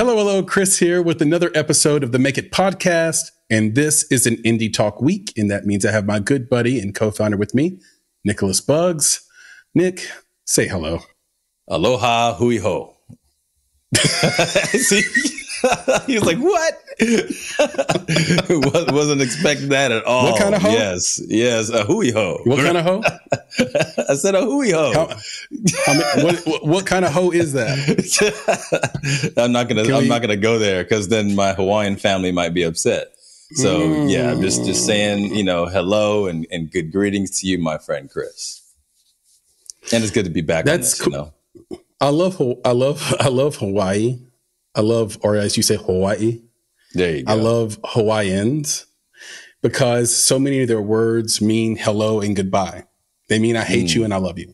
Hello, Chris here with another episode of the Make It podcast. And this is an Indie Talk week. And that means I have my good buddy and co-founder with me, Nicholas Buggs. Nick, say hello. Aloha, hui ho. See? He was like, what? Wasn't expecting that at all. What kind of ho? Yes, a hui ho. What kind of ho? I said a hui ho. What kind of ho is that? I'm not gonna go there because then my Hawaiian family might be upset. So yeah, I'm just saying, hello and good greetings to you, my friend Chris. And it's good to be back. That's on this, cool. I love Hawaii. I love, or as you say, Hawaii. There you go. I love Hawaiians because so many of their words mean hello and goodbye. They mean I hate you and I love you.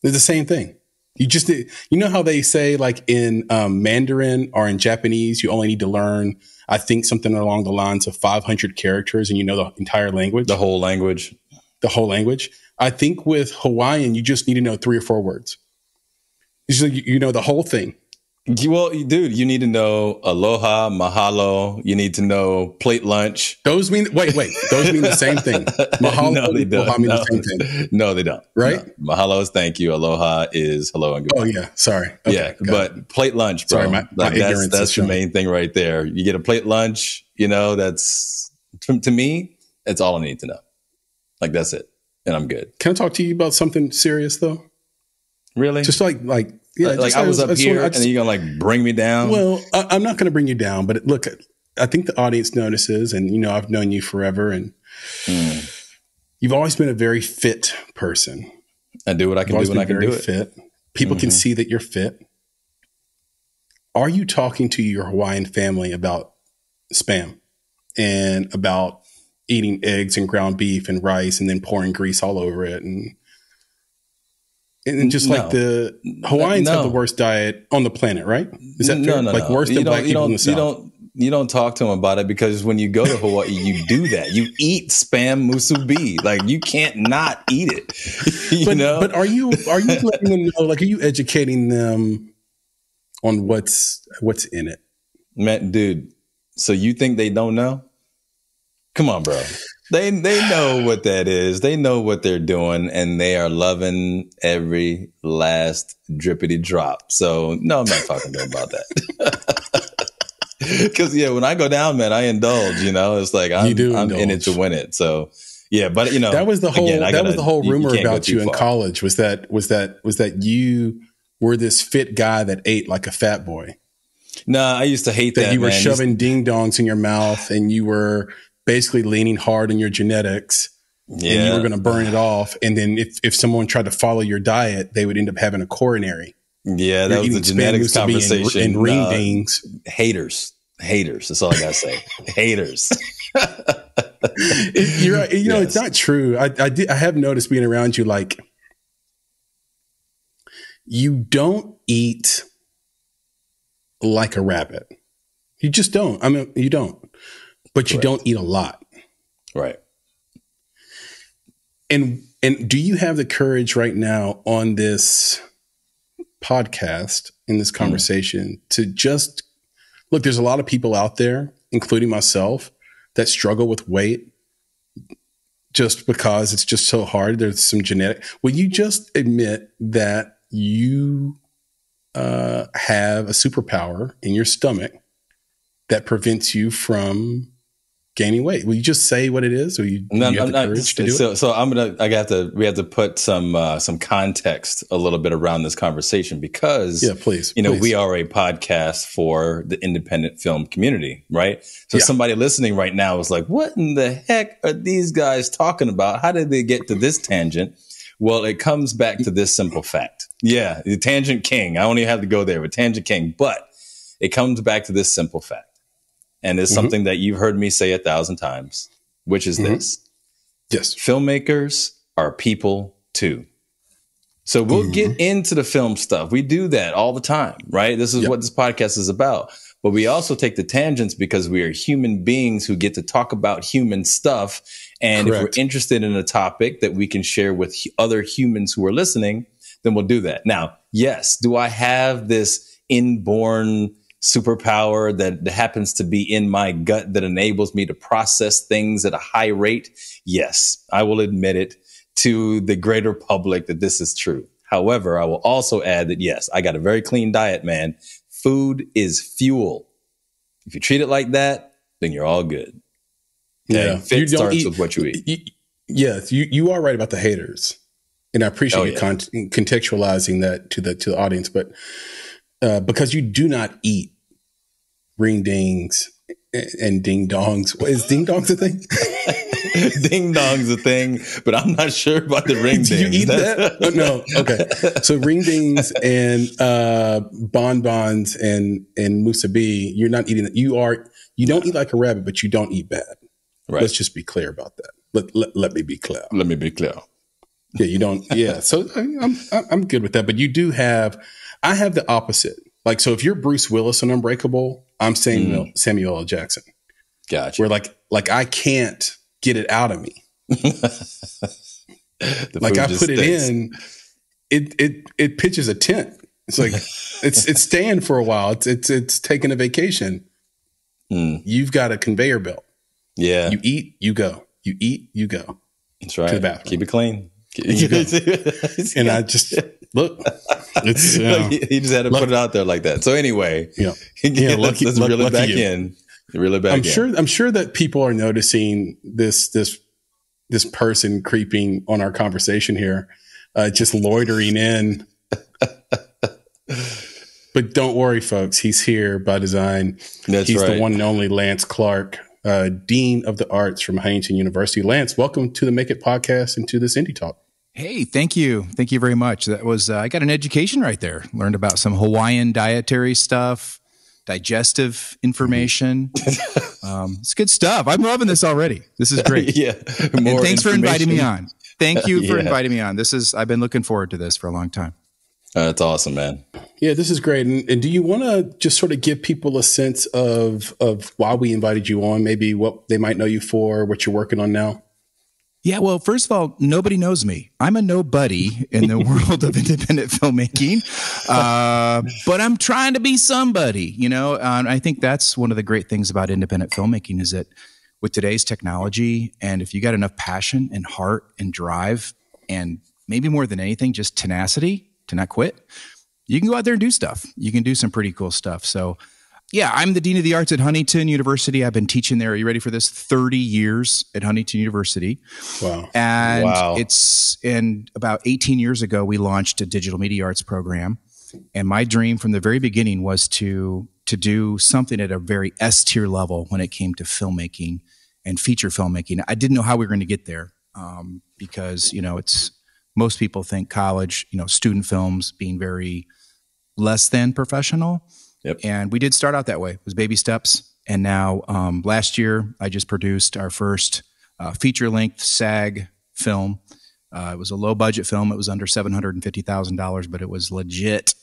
They're the same thing. You know how they say like in Mandarin or in Japanese, you only need to learn, I think something along the lines of 500 characters and you know the entire language. The whole language. I think with Hawaiian, you just need to know 3 or 4 words. You know the whole thing. Well, dude, you need to know aloha, mahalo. You need to know plate lunch. Those mean wait. Those mean the same thing. Mahalo, no, they don't. Mean the same thing. No, they don't. Right? No. Mahalo is thank you. Aloha is hello and goodbye. Oh yeah, sorry. Okay, yeah, but plate lunch, bro. Sorry, my ignorance. That's the main thing right there. You get a plate lunch. That's to me. It's all I need to know. Like that's it, and I'm good. Can I talk to you about something serious though? Really? Just like. Yeah, like I was up here and you're going to like bring me down. Well, I'm not going to bring you down, but look, I think the audience notices and, I've known you forever and you've always been a very fit person. I do what I can do when I can do it. Fit. People can see that you're fit. Are you talking to your Hawaiian family about Spam and about eating eggs and ground beef and rice and then pouring grease all over it and just like the Hawaiians have the worst diet on the planet, right? Is that fair? No. Worse than black people in the South. You don't talk to them about it because when you go to Hawaii, you do that. You eat Spam musubi. Like you can't not eat it. But are you letting them know? Like, are you educating them on what's in it? Man, dude. So you think they don't know? Come on, bro. They know what that is. They know what they're doing, and they are loving every last drippity drop. So no, I'm not talking to them about that. Because when I go down, man, I indulge. It's like I'm in it to win it. So yeah, but that was the whole rumor about you in college was that you were this fit guy that ate like a fat boy. No, I used to hate that. You were shoving ding dongs in your mouth, and you were basically leaning hard on your genetics and you were going to burn it off. And then if someone tried to follow your diet, they would end up having a coronary. Yeah, that was the genetics conversation. And ring dings. Haters. That's all I got to say. Haters. You're right. It's not true. I have noticed being around you, like you don't eat like a rabbit. You just don't. I mean, you don't. But you don't eat a lot. Right. And do you have the courage right now on this podcast, in this conversation, to just look, there's a lot of people out there, including myself, that struggle with weight just because it's just so hard. There's some genetic. Will you just admit that you have a superpower in your stomach that prevents you from gaining weight? Will you just say what it is, or you have the courage to do it? So we have to put some context a little bit around this conversation because please. We are a podcast for the independent film community, right? So somebody listening right now is like, what in the heck are these guys talking about? How did they get to this tangent? Well, it comes back to this simple fact. Yeah, the tangent king. I don't even have to go there with tangent king, but it comes back to this simple fact. And it's something that you've heard me say 1,000 times, which is this. Yes. Filmmakers are people too. So we'll get into the film stuff. We do that all the time, right? This is what this podcast is about. But we also take the tangents because we are human beings who get to talk about human stuff. And if we're interested in a topic that we can share with other humans who are listening, then we'll do that. Now, yes, do I have this inborn superpower that happens to be in my gut that enables me to process things at a high rate, yes, I will admit it to the greater public that this is true. However, I will also add that, yes, I got a very clean diet, man. Food is fuel. If you treat it like that, then you're all good. Okay? Yeah. Fit starts with what you eat. Yes, you are right about the haters. And I appreciate you contextualizing that to the audience. But because you do not eat ring dings and ding dongs. Is ding dongs a thing? Ding dong's a thing, but I'm not sure about the ring dings. Do you eat that? Oh, no. Okay. So ring dings and bonbons and musubi, you're not eating that. You don't eat like a rabbit, but you don't eat bad. Right. Let's just be clear about that. Let me be clear. Let me be clear. Yeah, you don't. Yeah. So I'm good with that. But you do I have the opposite. Like, so if you're Bruce Willis on Unbreakable, I'm Samuel L. Jackson. Gotcha. Where like I can't get it out of me. Like I put it in, it pitches a tent. It's like it's staying for a while. It's taking a vacation. You've got a conveyor belt. Yeah. You eat, you go. You eat, you go. That's right. To the bathroom. Keep it clean. And I just look. It's he just had to put it out there like that. So anyway, let's reel it back in. Reel it back in. I'm sure that people are noticing this person creeping on our conversation here, just loitering in. But don't worry, folks. He's here by design. He's the one and only Lance Clark, Dean of the Arts from Huntington University. Lance, welcome to the Make It podcast and to this Indie Talk. Hey, thank you. Thank you very much. That was, I got an education right there. Learned about some Hawaiian dietary stuff, digestive information. It's good stuff. I'm loving this already. This is great. And thanks for inviting me on. Thank you for inviting me on. I've been looking forward to this for a long time. That's awesome, man. Yeah, this is great. And do you want to just sort of give people a sense of why we invited you on, maybe what they might know you for, what you're working on now? Yeah, well, first of all, nobody knows me. I'm a nobody in the world of independent filmmaking, but I'm trying to be somebody, and I think that's one of the great things about independent filmmaking is that with today's technology, and if you got enough passion and heart and drive, and maybe more than anything, just tenacity to not quit, you can go out there and do stuff. You can do some pretty cool stuff. So yeah, I'm the Dean of the Arts at Huntington University. I've been teaching there. Are you ready for this? 30 years at Huntington University. Wow. And about 18 years ago, we launched a digital media arts program. And my dream from the very beginning was to do something at a very S-tier level when it came to filmmaking and feature filmmaking. I didn't know how we were going to get there because, it's most people think college, student films being very less than professional. Yep. And we did start out that way. It was baby steps. And now last year, I just produced our first feature-length SAG film. It was a low-budget film. It was under $750,000, but it was legit.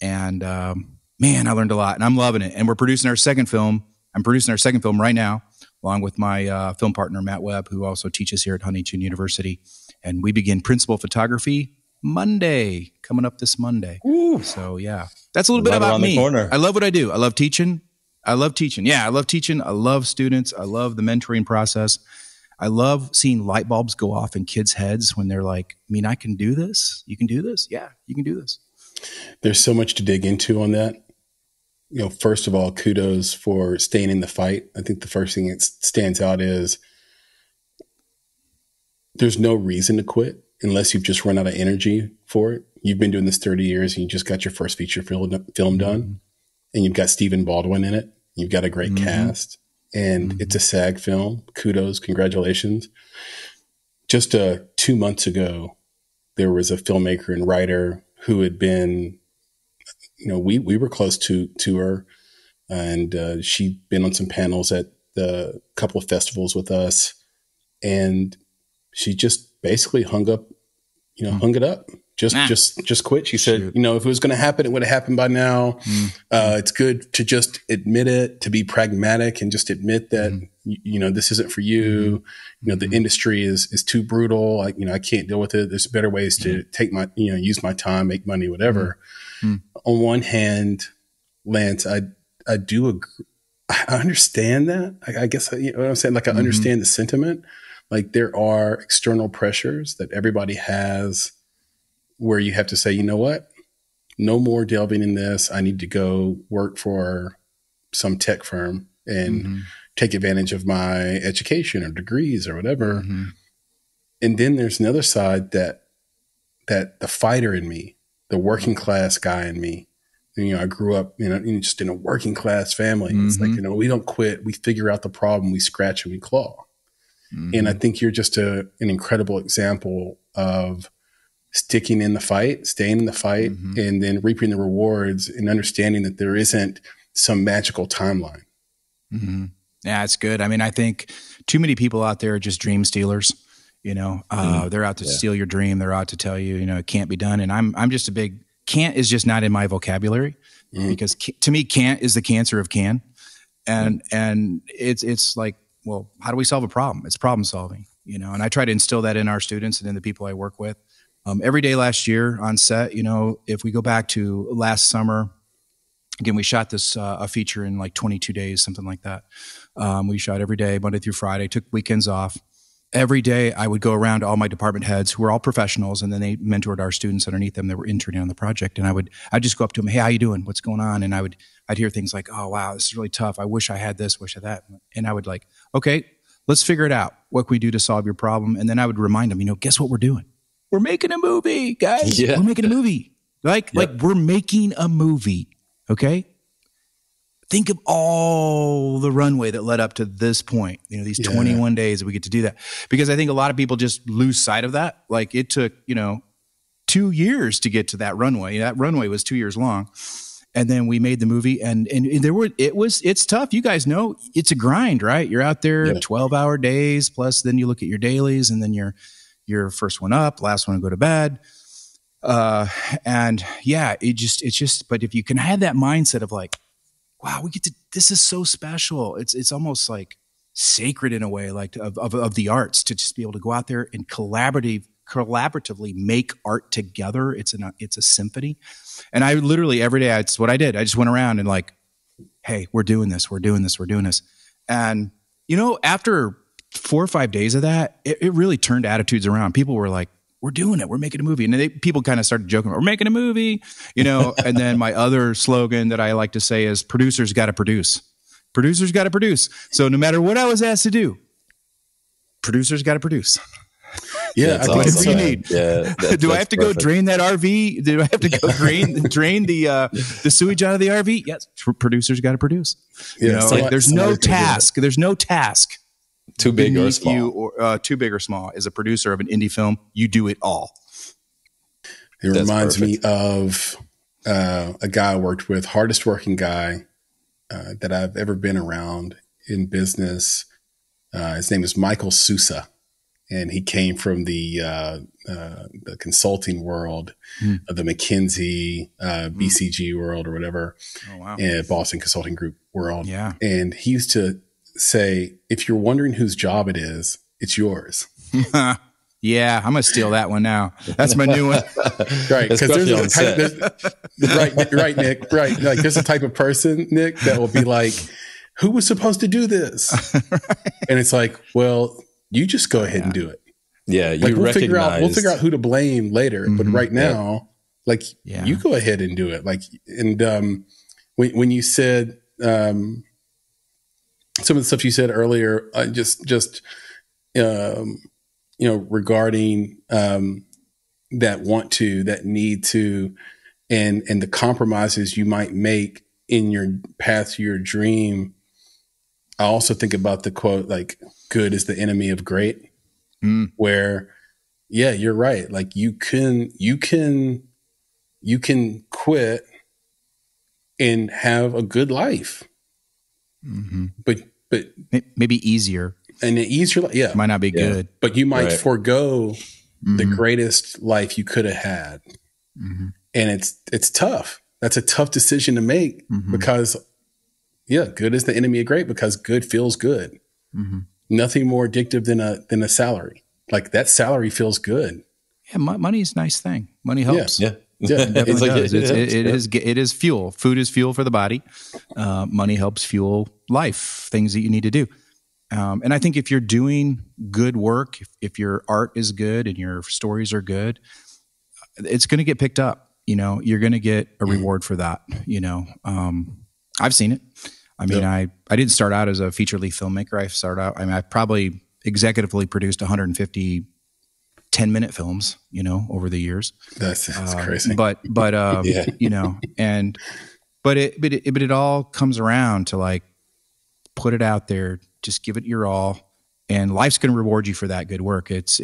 And man, I learned a lot, and I'm loving it. And we're producing our second film. I'm producing our second film right now, along with my film partner, Matt Webb, who also teaches here at Huntington University. And we begin principal photography Monday, coming up this Monday. Ooh. So yeah, that's a little bit about me. I love what I do. I love teaching. Yeah, I love teaching. I love students. I love the mentoring process. I love seeing light bulbs go off in kids' heads when they're like, I can do this. You can do this. Yeah, you can do this. There's so much to dig into on that. First of all, kudos for staying in the fight. I think the first thing that stands out is there's no reason to quit unless you've just run out of energy for it. You've been doing this 30 years and you just got your first feature film done, and you've got Stephen Baldwin in it. You've got a great cast, and it's a SAG film. Kudos. Congratulations. Just 2 months ago, there was a filmmaker and writer who had been, we were close to her, and she'd been on some panels at a couple of festivals with us, and she just basically hung it up. Just quit. She said, if it was going to happen, it would have happened by now. It's good to just admit it, to be pragmatic and just admit that, this isn't for you. The industry is too brutal. I can't deal with it. There's better ways to take use my time, make money, whatever. On one hand, Lance, do agree. I understand that. I guess, you know what I'm saying? Like, I understand the sentiment. Like, there are external pressures that everybody has where you have to say, you know what? No more delving in this. I need to go work for some tech firm and take advantage of my education or degrees or whatever. And then there's another side that the fighter in me, the working class guy in me, you know, I grew up, you know, just in a working class family. It's like, you know, we don't quit. We figure out the problem. We scratch and we claw. And I think you're just an incredible example of sticking in the fight, staying in the fight, and then reaping the rewards and understanding that there isn't some magical timeline. Yeah, it's good. I mean, I think too many people out there are just dream stealers. You know, they're out to steal your dream. They're out to tell you, you know, it can't be done. And I'm just a big, can't is just not in my vocabulary because to me, can't is the cancer of can. And it's like, well, how do we solve a problem? It's problem solving, you know, and I try to instill that in our students and in the people I work with. Every day last year on set, you know, if we go back to last summer, again, we shot this a feature in like 22 days, something like that. We shot every day, Monday through Friday, took weekends off. Every day I would go around to all my department heads who were all professionals, and then they mentored our students underneath them that were interning on the project. And I'd just go up to them, hey, how you doing? What's going on? And I'd hear things like, oh, wow, this is really tough. I wish I had this, wish I had that. And I would like, okay, let's figure it out. What can we do to solve your problem? And then I would remind them, you know, guess what we're doing? We're making a movie, guys. Yeah. We're making a movie. Like we're making a movie. Okay. Think of all the runway that led up to this point, you know, these 21 days that we get to do that. Because I think a lot of people just lose sight of that. Like it took, you know, 2 years to get to that runway. That runway was 2 years long. And then we made the movie and it's tough. You guys know it's a grind, right? You're out there 12-hour days, plus then you look at your dailies and then your first one up, last one to go to bed. And yeah, it's just, but if you can have that mindset of like, wow, this is so special. It's almost like sacred in a way, like of the arts, to just be able to go out there and collaboratively make art together. It's a symphony. And I literally every day, it's what I did. I just went around and like, hey, we're doing this. And, you know, after 4 or 5 days of that, it really turned attitudes around. People were like, we're doing it. We're making a movie. And people kind of started joking, we're making a movie, you know? And then my other slogan that I like to say is producers got to produce. Producers got to produce. So no matter what I was asked to do, producers got to produce. Yeah. What do you need? Yeah, do I have to go drain that RV? Do I have to go drain the sewage out of the RV? Yes. Producers got to produce. Yeah, you know, like there's no task. There's no task. Too big or small. Too big or small. As a producer of an indie film, you do it all. It reminds me of a guy I worked with, hardest working guy that I've ever been around in business. His name is Michael Sousa, and he came from the consulting world, of the McKinsey, BCG world or whatever, and Boston Consulting Group world. Yeah. And he used to say, if you're wondering whose job it is, it's yours. Yeah, I'm gonna steal that one now. That's my new one. Right, because right, Nick. Right, like there's a type of person, Nick, that will be like, "Who was supposed to do this?" And it's like, well, you just go ahead and do it. Yeah, like we'll figure out who to blame later, but right now, like you go ahead and do it. Like, and when you said. Some of the stuff you said earlier, you know, regarding that need to, and the compromises you might make in your path to your dream. I also think about the quote, like, "Good is the enemy of great," where, yeah, you're right. Like you can quit and have a good life. But maybe easier, and easier, might not be good, but you might forego the greatest life you could have had, and it's tough. That's a tough decision to make because, good is the enemy of great because good feels good. Nothing more addictive than a salary. Like that salary feels good. Yeah, money is a nice thing. Money helps. Yeah, Yeah, It definitely like, does. It is fuel. Food is fuel for the body. Money helps fuel life, things that you need to do. And I think if you're doing good work, if your art is good and your stories are good, it's going to get picked up. You know, you're going to get a reward for that. You know, I've seen it. I mean, I didn't start out as a feature-length filmmaker. I probably executively produced 150 10-minute films, you know, over the years. That's crazy. But you know, but it all comes around to like, put it out there, just give it your all, and life's going to reward you for that good work. It's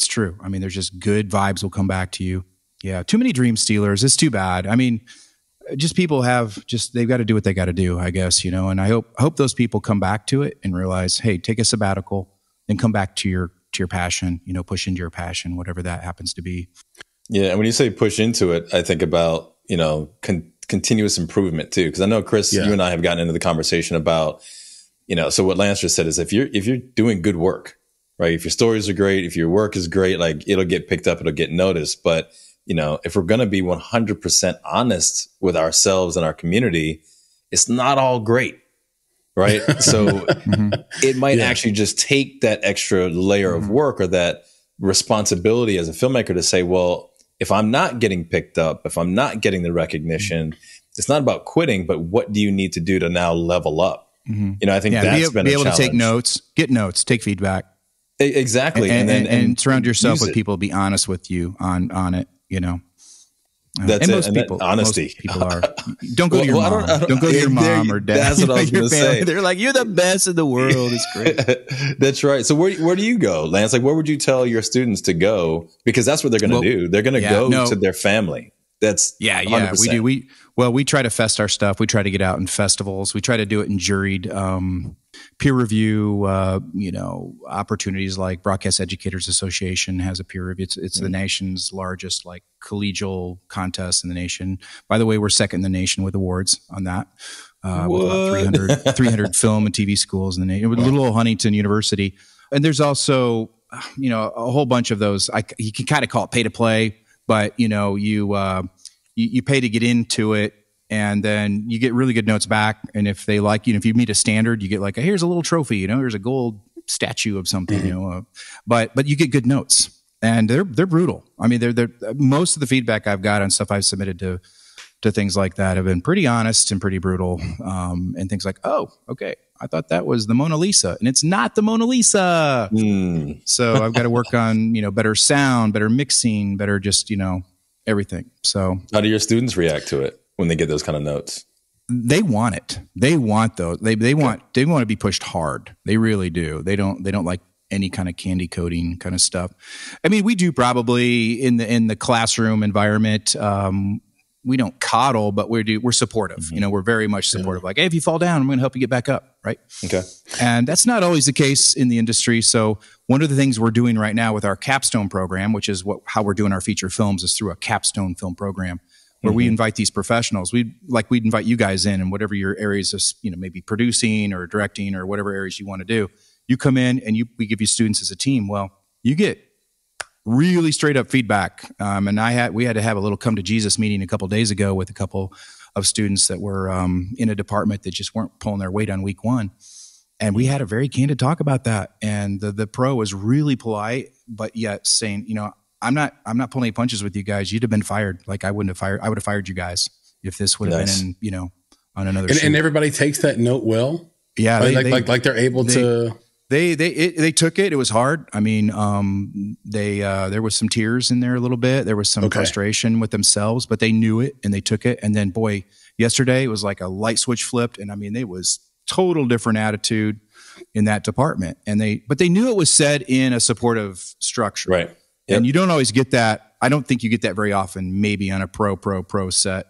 true. I mean, there's just good vibes will come back to you. Yeah. Too many dream stealers. It's too bad. I mean, just people they've got to do what they got to do, I guess, you know, and I hope those people come back to it and realize, hey, take a sabbatical and come back to your passion, you know, push into your passion, whatever that happens to be. Yeah. And when you say push into it, I think about, you know, continuous improvement too. Cause I know, Chris, you and I have gotten into the conversation about, you know, so what Lance just said is if you're doing good work, right? If your stories are great, if your work is great, like it'll get picked up, it'll get noticed. But, you know, if we're going to be 100% honest with ourselves and our community, it's not all great, right? So it might actually just take that extra layer of work or that responsibility as a filmmaker to say, well, if I'm not getting picked up, if I'm not getting the recognition, it's not about quitting, but what do you need to do to now level up? You know, I think that's been a challenge. Be able to take notes, get notes, take feedback. Exactly. And surround yourself with people, be honest with you on it, you know. That's and it. most And people, honesty. Most people are. Don't go to your mom. Don't go to your mom or dad. That's what I was going to say. They're like, you're the best in the world. It's great. That's right. So where do you go, Lance? Like, where would you tell your students to go? Because that's what they're going to do. They're going to go to their family. That's 100%. We do. We try to fest our stuff. We try to get out in festivals. We try to do it in juried peer review, you know, opportunities like Broadcast Educators Association has a peer review. It's the nation's largest like collegial contest in the nation. By the way, we're second in the nation with awards on that. With about 300 film and TV schools in the nation, with little old Huntington University. And there's also, you know, a whole bunch of those. You can kind of call it pay to play, but you know, you pay to get into it, and then you get really good notes back. And if they like, you know, if you meet a standard, you get like, here's a little trophy, you know, here's a gold statue of something, you know, but you get good notes, and they're brutal. I mean, they're most of the feedback I've got on stuff I've submitted to things like that have been pretty honest and pretty brutal. And things like, oh, okay, I thought that was the Mona Lisa, and it's not the Mona Lisa. So I've got to work on, you know, better sound, better mixing, better just, you know, everything. So how do your students react to it when they get those kind of notes? They want it. They want those. They want to be pushed hard. They really do. They don't like any kind of candy coating kind of stuff. I mean, we do probably in the classroom environment. We don't coddle, but we're supportive. You know, we're very much supportive. Like, hey, if you fall down, I'm going to help you get back up. Right. Okay. And that's not always the case in the industry. So one of the things we're doing right now with our capstone program, which is how we're doing our feature films, is through a capstone film program where we invite these professionals. We'd invite you guys in whatever your areas of, you know, maybe producing or directing or whatever areas you want to do. You come in and we give you students as a team. Well, you get really straight up feedback. And we had to have a little come to Jesus meeting a couple of days ago with a couple of students that were in a department that just weren't pulling their weight on week one. And we had a very candid talk about that. And the pro was really polite, but yet saying, you know, I'm not pulling any punches with you guys. You'd have been fired. Like I would have fired you guys if this would have been, you know, on another shoot. And everybody takes that note well. Yeah. Like they're able to. They took it. It was hard. I mean, there was some tears in there a little bit. There was some frustration with themselves, but they knew it and they took it. And then, boy, yesterday it was like a light switch flipped, and I mean, it was total different attitude in that department. But they knew it was said in a supportive structure, right? Yep. And you don't always get that. I don't think you get that very often. Maybe on a pro set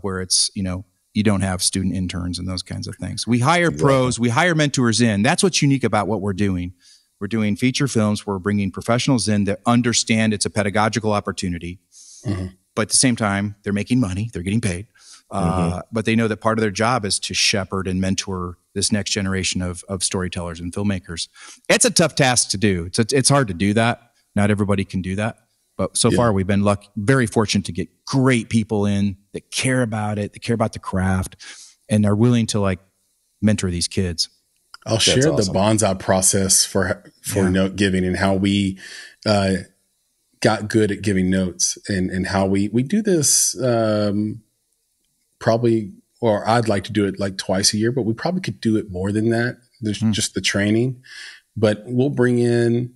where it's, you know, you don't have student interns and those kinds of things. We hire pros, we hire mentors in. That's what's unique about what we're doing. We're doing feature films. We're bringing professionals in that understand it's a pedagogical opportunity, but at the same time, they're making money, they're getting paid. But they know that part of their job is to shepherd and mentor this next generation of storytellers and filmmakers. It's a tough task to do. It's hard to do that. Not everybody can do that. But so far we've been very fortunate to get great people in that care about it, that care about the craft, and are willing to like mentor these kids. I'll share the bonsai process for note giving and how we got good at giving notes and how we do this probably, or I'd like to do it like twice a year, but we probably could do it more than that. There's just the training, but we'll bring in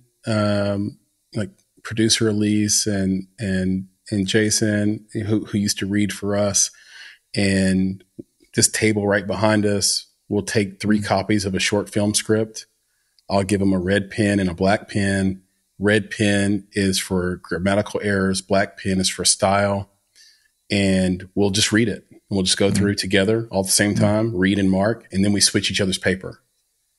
like producer Elise and Jason who used to read for us, and this table right behind us, we'll take 3 copies of a short film script. I'll give them a red pen and a black pen. Red pen is for grammatical errors. Black pen is for style. And we'll just read it. And we'll just go through together all at the same time, read and mark. And then we switch each other's paper.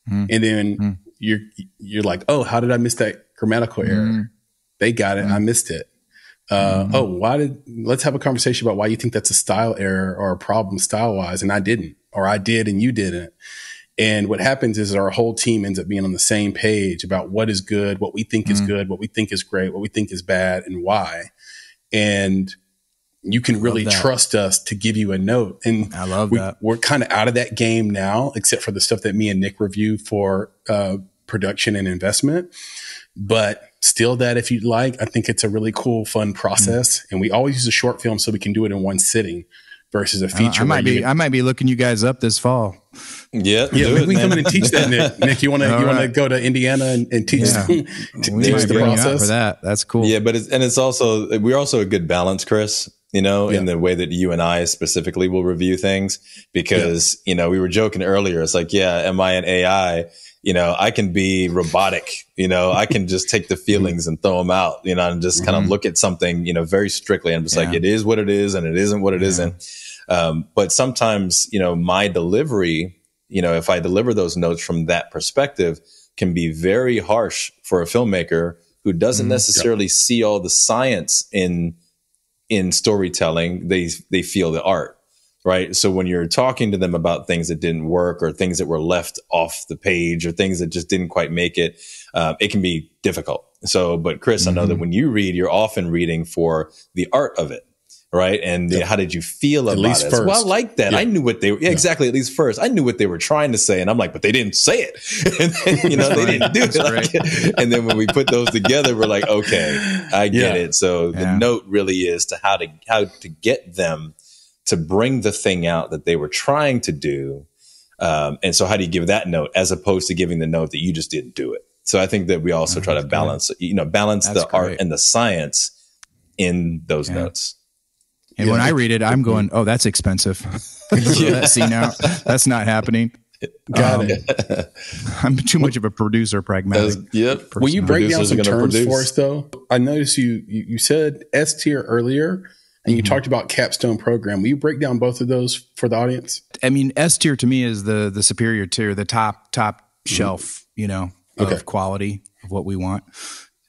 And then you're like, oh, how did I miss that grammatical error? They got it. I missed it. Let's have a conversation about why you think that's a style error or a problem style wise. And I didn't, or I did and you didn't. And what happens is our whole team ends up being on the same page about what is good, what we think is good, what we think is great, what we think is bad, and why. And you can really trust us to give you a note. And I love that. We're kind of out of that game now, except for the stuff that me and Nick review for production and investment. But still, that if you'd like, I think it's a really cool, fun process. And we always use a short film so we can do it in one sitting versus a feature. I might be looking you guys up this fall. Yeah, we come in and teach that, Nick. Nick, you want to go to Indiana and teach them teach the process for that? That's cool. Yeah, but we're also a good balance, Chris. In the way that you and I specifically will review things, because we were joking earlier. It's like, am I an AI? I can be robotic. I can just take the feelings and throw them out. And just kind of look at something, very strictly. I'm just like, it is what it is, and it isn't what it isn't. But sometimes, my delivery, if I deliver those notes from that perspective, can be very harsh for a filmmaker who doesn't necessarily see all the science in storytelling. They feel the art, right? So when you're talking to them about things that didn't work or things that were left off the page or things that just didn't quite make it, it can be difficult. So, but Chris, I know that when you read, you're often reading for the art of it, right? And how did you feel about it? First. Well, I like that. I knew what they were, exactly, at least first. I knew what they were trying to say. And I'm like, but they didn't say it. And then, they didn't do it. And then when we put those together, we're like, okay, I get it. So the note really is to how to get them to bring the thing out that they were trying to do. And so how do you give that note as opposed to giving the note that you just didn't do it? So I think that we also try to balance the art and the science in those notes. And when I read it, I'm going, oh, that's expensive. See, now that's not happening. Got it. I'm too much of a producer, pragmatic. Will you break down some terms for us, though? I noticed you said S tier earlier, and you talked about capstone program. Will you break down both of those for the audience? I mean, S tier to me is the superior tier, the top shelf, of quality of what we want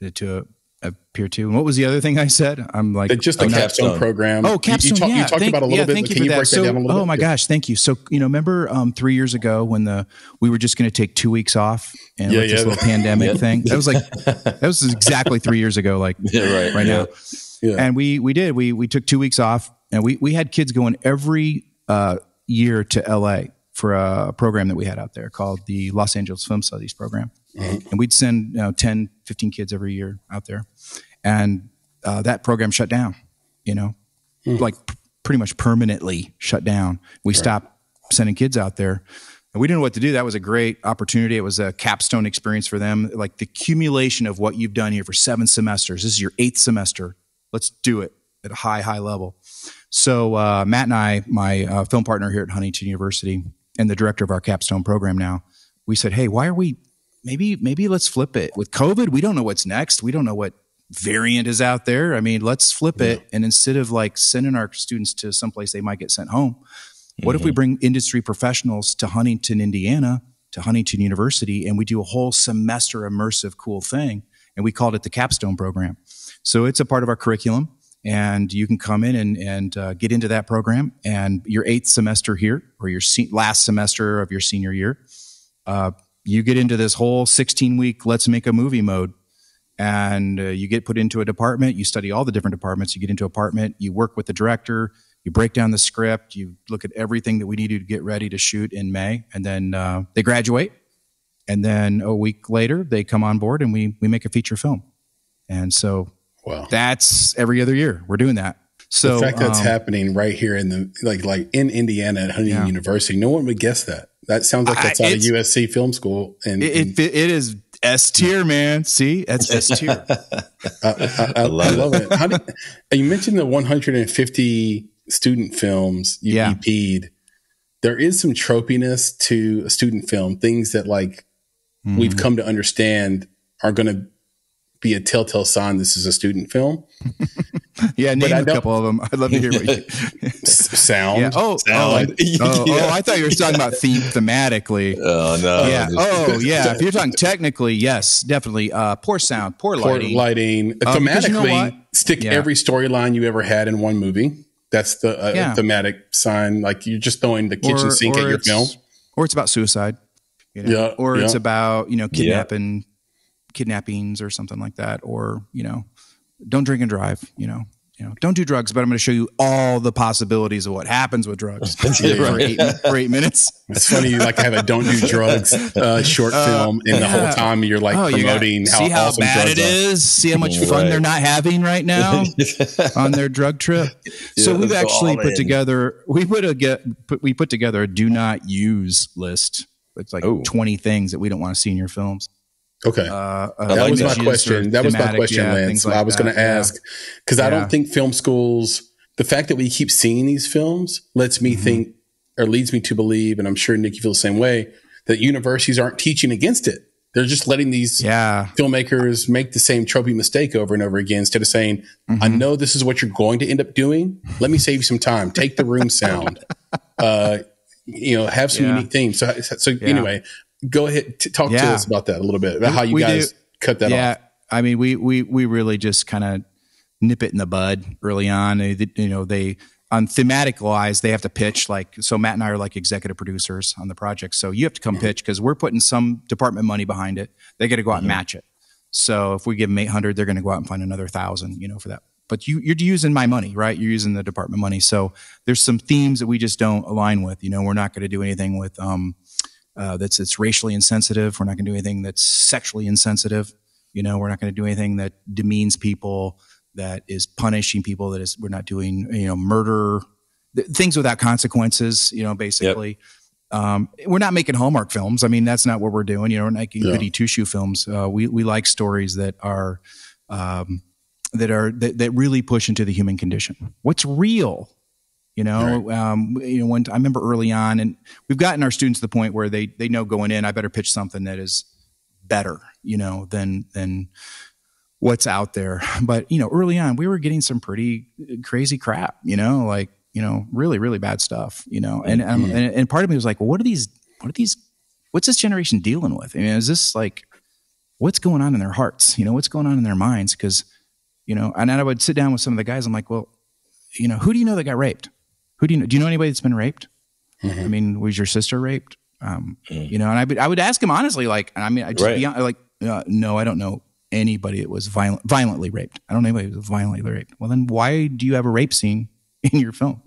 to appear to. And what was the other thing I said? I'm like, just a capstone program. Oh, capstone. You talked about a little bit. Can you break that down a little bit? Oh my gosh, thank you. So, remember 3 years ago when we were just going to take 2 weeks off and this little pandemic thing? That was exactly 3 years ago, like right now. Yeah. And we did. We took 2 weeks off, and we had kids going every year to LA for a program that we had out there called the Los Angeles Film Studies program. And we'd send 10, 15 kids every year out there. And that program shut down, like pretty much permanently shut down. We stopped sending kids out there. And we didn't know what to do. That was a great opportunity. It was a capstone experience for them. Like the accumulation of what you've done here for 7 semesters. This is your 8th semester. Let's do it at a high level. So Matt and I, my film partner here at Huntington University and the director of our capstone program now, we said, hey, why are we... Maybe let's flip it. With COVID, we don't know what's next. We don't know what variant is out there. I mean, let's flip it. And instead of like sending our students to someplace they might get sent home, what if we bring industry professionals to Huntington, Indiana, to Huntington University, and we do a whole semester immersive cool thing, and we called it the capstone program. So it's a part of our curriculum, and you can come in and get into that program, and your 8th semester here, or your last semester of your senior year, you get into this whole 16-week let's make a movie mode, and you get put into a department. You study all the different departments. You get into an apartment. You work with the director. You break down the script. You look at everything that we need to get ready to shoot in May, and then they graduate. And then a week later, they come on board, and we make a feature film. And so that's every other year we're doing that. So the fact that's happening right here in the like in Indiana at Huntington University, no one would guess that. That sounds like that's out of USC Film School, and it is S tier, man. See, that's S tier. I love it. You mentioned the 150 student films you EP'd. There is some tropiness to a student film, things that we've come to understand are going to be a telltale sign this is a student film. Name a couple of them. I'd love to hear what you sound. Yeah. Sound. I thought you were talking about thematically. Oh no. Yeah. If you're talking technically, yes, definitely. Poor sound, poor lighting. Thematically, stick every storyline you ever had in one movie. That's the thematic sign. Like you're just throwing the kitchen sink at your film. Or it's about suicide. It's about kidnappings or something like that, or don't drink and drive, don't do drugs, but I'm going to show you all the possibilities of what happens with drugs for 8 minutes. It's funny, you have a don't do drugs short film, and the whole time you're promoting see how awesome bad it is. See how much fun they're not having right now on their drug trip. So we've actually put together a do not use list. It's 20 things that we don't want to see in your films. Okay. That was my question. Lance. I was going to ask, because I don't think film schools, the fact that we keep seeing these films lets me think, or leads me to believe, and I'm sure Nick, you feel the same way, that universities aren't teaching against it. They're just letting these filmmakers make the same tropey mistake over and over again, instead of saying, I know this is what you're going to end up doing. Let me save you some time. Take the room sound. Have some unique themes. So anyway, go ahead, talk to us about that a little bit, about how you guys cut that off. Yeah, I mean, we really just kind of nip it in the bud early on. They on thematic wise, they have to pitch. So Matt and I are like executive producers on the project. So you have to come pitch, because we're putting some department money behind it. They got to go out and match it. So if we give them 800, they're going to go out and find another 1,000, for that. But you're using my money, right? You're using the department money. So there's some themes that we just don't align with. We're not going to do anything with that's racially insensitive. We're not going to do anything that's sexually insensitive. We're not going to do anything that demeans people, that is punishing people. We're not doing, murder, things without consequences, basically. Yep. We're not making Hallmark films. I mean, that's not what we're doing. We're not making goody two-shoe films. We like stories that are, that really push into the human condition. What's real? When I remember early on, and we've gotten our students to the point where they know going in, I better pitch something that is better, than what's out there. But, early on, we were getting some pretty crazy crap, really, really bad stuff, and part of me was like, well, what's this generation dealing with? I mean, is this what's going on in their hearts? What's going on in their minds? Because, and I would sit down with some of the guys. I'm like, well, who do you know that got raped? Who do you know? Do you know anybody that's been raped? I mean, was your sister raped? And I would ask him honestly, no, I don't know anybody that was violently raped. I don't know anybody that was violently raped. Well, then why do you have a rape scene in your film?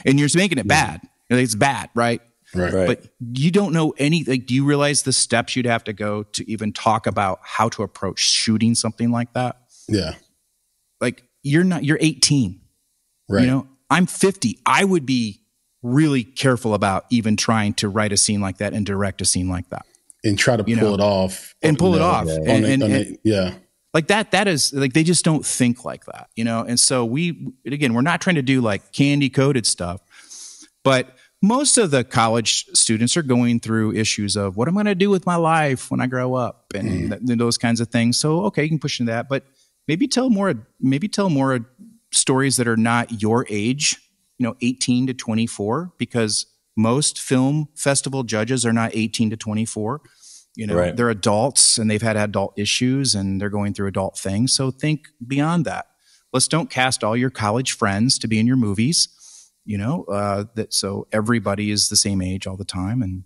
And you're making it bad. It's bad, right? Right. But you don't know any, do you realize the steps you'd have to go to even talk about how to approach shooting something like that? Yeah. You're 18. Right. I'm 50. I would be really careful about even trying to write a scene like that and direct a scene like that. And try to pull it off. And pull it off. Yeah. That is they just don't think like that, And so we're not trying to do candy coated stuff, but most of the college students are going through issues of what I'm going to do with my life when I grow up and those kinds of things. So, okay, you can push into that, but maybe tell more stories that are not your age, 18 to 24, because most film festival judges are not 18 to 24. They're adults and they've had adult issues and they're going through adult things. So think beyond that. Let's don't cast all your college friends to be in your movies, so everybody is the same age all the time. And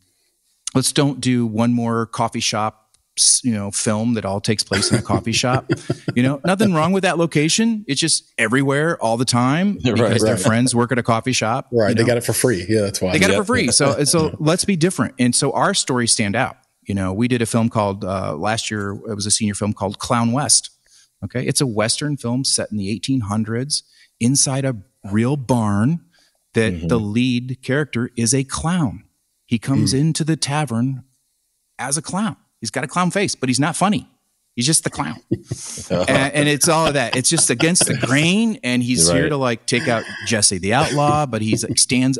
let's don't do one more coffee shop film that all takes place in a coffee shop. Nothing wrong with that location. It's just everywhere all the time because their friends work at a coffee shop. Right. They got it for free. Yeah, that's why. They got it for free. So let's be different. And so our stories stand out. We did a film called, last year, it was a senior film called Clown West. Okay. It's a Western film set in the 1800s inside a real barn that the lead character is a clown. He comes into the tavern as a clown. He's got a clown face, but he's not funny. He's just the clown. and it's all of that. It's just against the grain. And he's here to take out Jesse the outlaw, but he's stands,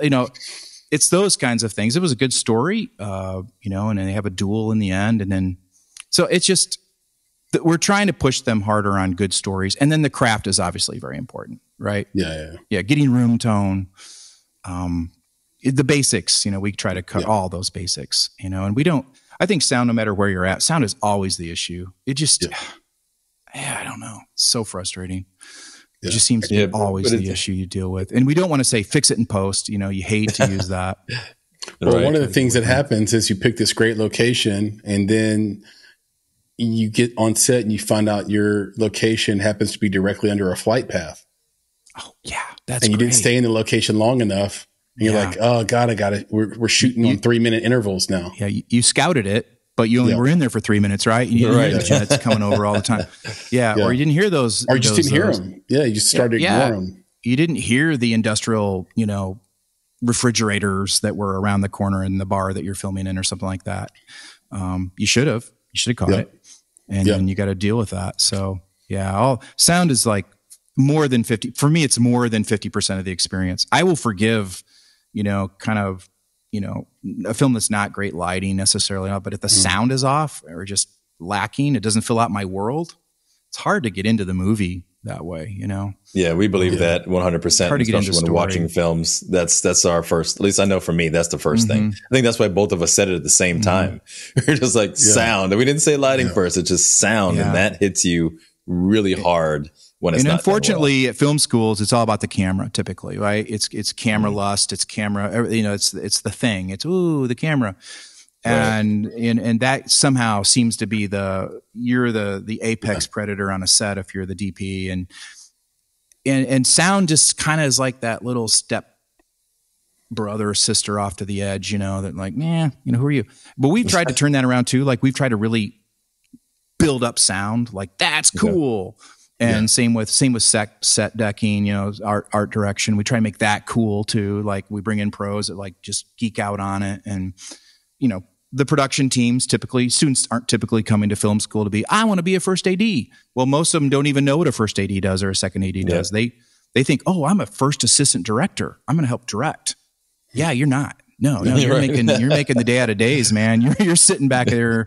it's those kinds of things. It was a good story, and then they have a duel in the end. And then, so it's just, we're trying to push them harder on good stories. And then the craft is obviously very important, right? Yeah. Getting room tone, the basics, we try to cut all those basics, and we don't, I think sound, no matter where you're at, sound is always the issue. It just, I don't know. It's so frustrating. It just seems to be always the issue you deal with. And we don't want to say fix it in post. You hate to use that. Well, one of the things that happens is you pick this great location and then you get on set and you find out your location happens to be directly under a flight path. Oh, yeah. That's And you great. didn't stay in the location long enough. And you're like, oh God, I got it. We're shooting on 3-minute intervals now. Yeah. You scouted it, but you only were in there for 3 minutes, right? And you didn't hear the jets coming over all the time. Yeah. Or you didn't hear those. Or you just didn't hear them. Yeah. You just started ignoring them. You didn't hear the industrial, refrigerators that were around the corner in the bar that you're filming in or something like that. You should have caught it. And then you got to deal with that. So sound is more than 50. For me, it's more than 50% of the experience. I will forgive, a film that's not great lighting necessarily, but if the sound is off or just lacking, it doesn't fill out my world. It's hard to get into the movie that way, Yeah, we believe that 100%, especially when watching films. That's our first, at least I know for me, that's the first thing. I think that's why both of us said it at the same time. We're just sound. And we didn't say lighting first, it's just sound. And that hits you really hard when it's not. And unfortunately, at film schools, it's all about the camera typically, right? It's camera lust, it's camera, it's the thing. It's, the camera. And that somehow seems to be you're the apex predator on a set if you're the DP, and sound just kind of is like that little step brother or sister off to the edge, that who are you? But we've tried to turn that around too. We've tried to really build up sound, that's cool. And same with set decking, art direction. We try to make that cool too. We bring in pros that just geek out on it, and the production teams students aren't typically coming to film school to be, I want to be a first AD. Well, most of them don't even know what a first AD does or a second AD does. They think, I'm a first assistant director. I'm going to help direct. Yeah, you're not. No, you're making the day out of days, man. You're sitting back there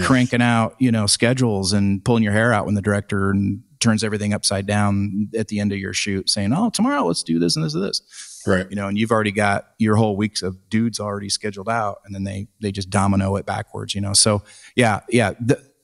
cranking out, schedules and pulling your hair out when the director turns everything upside down at the end of your shoot, saying, tomorrow let's do this and this and this. Right. And you've already got your whole weeks of dudes already scheduled out, and then they just domino it backwards, So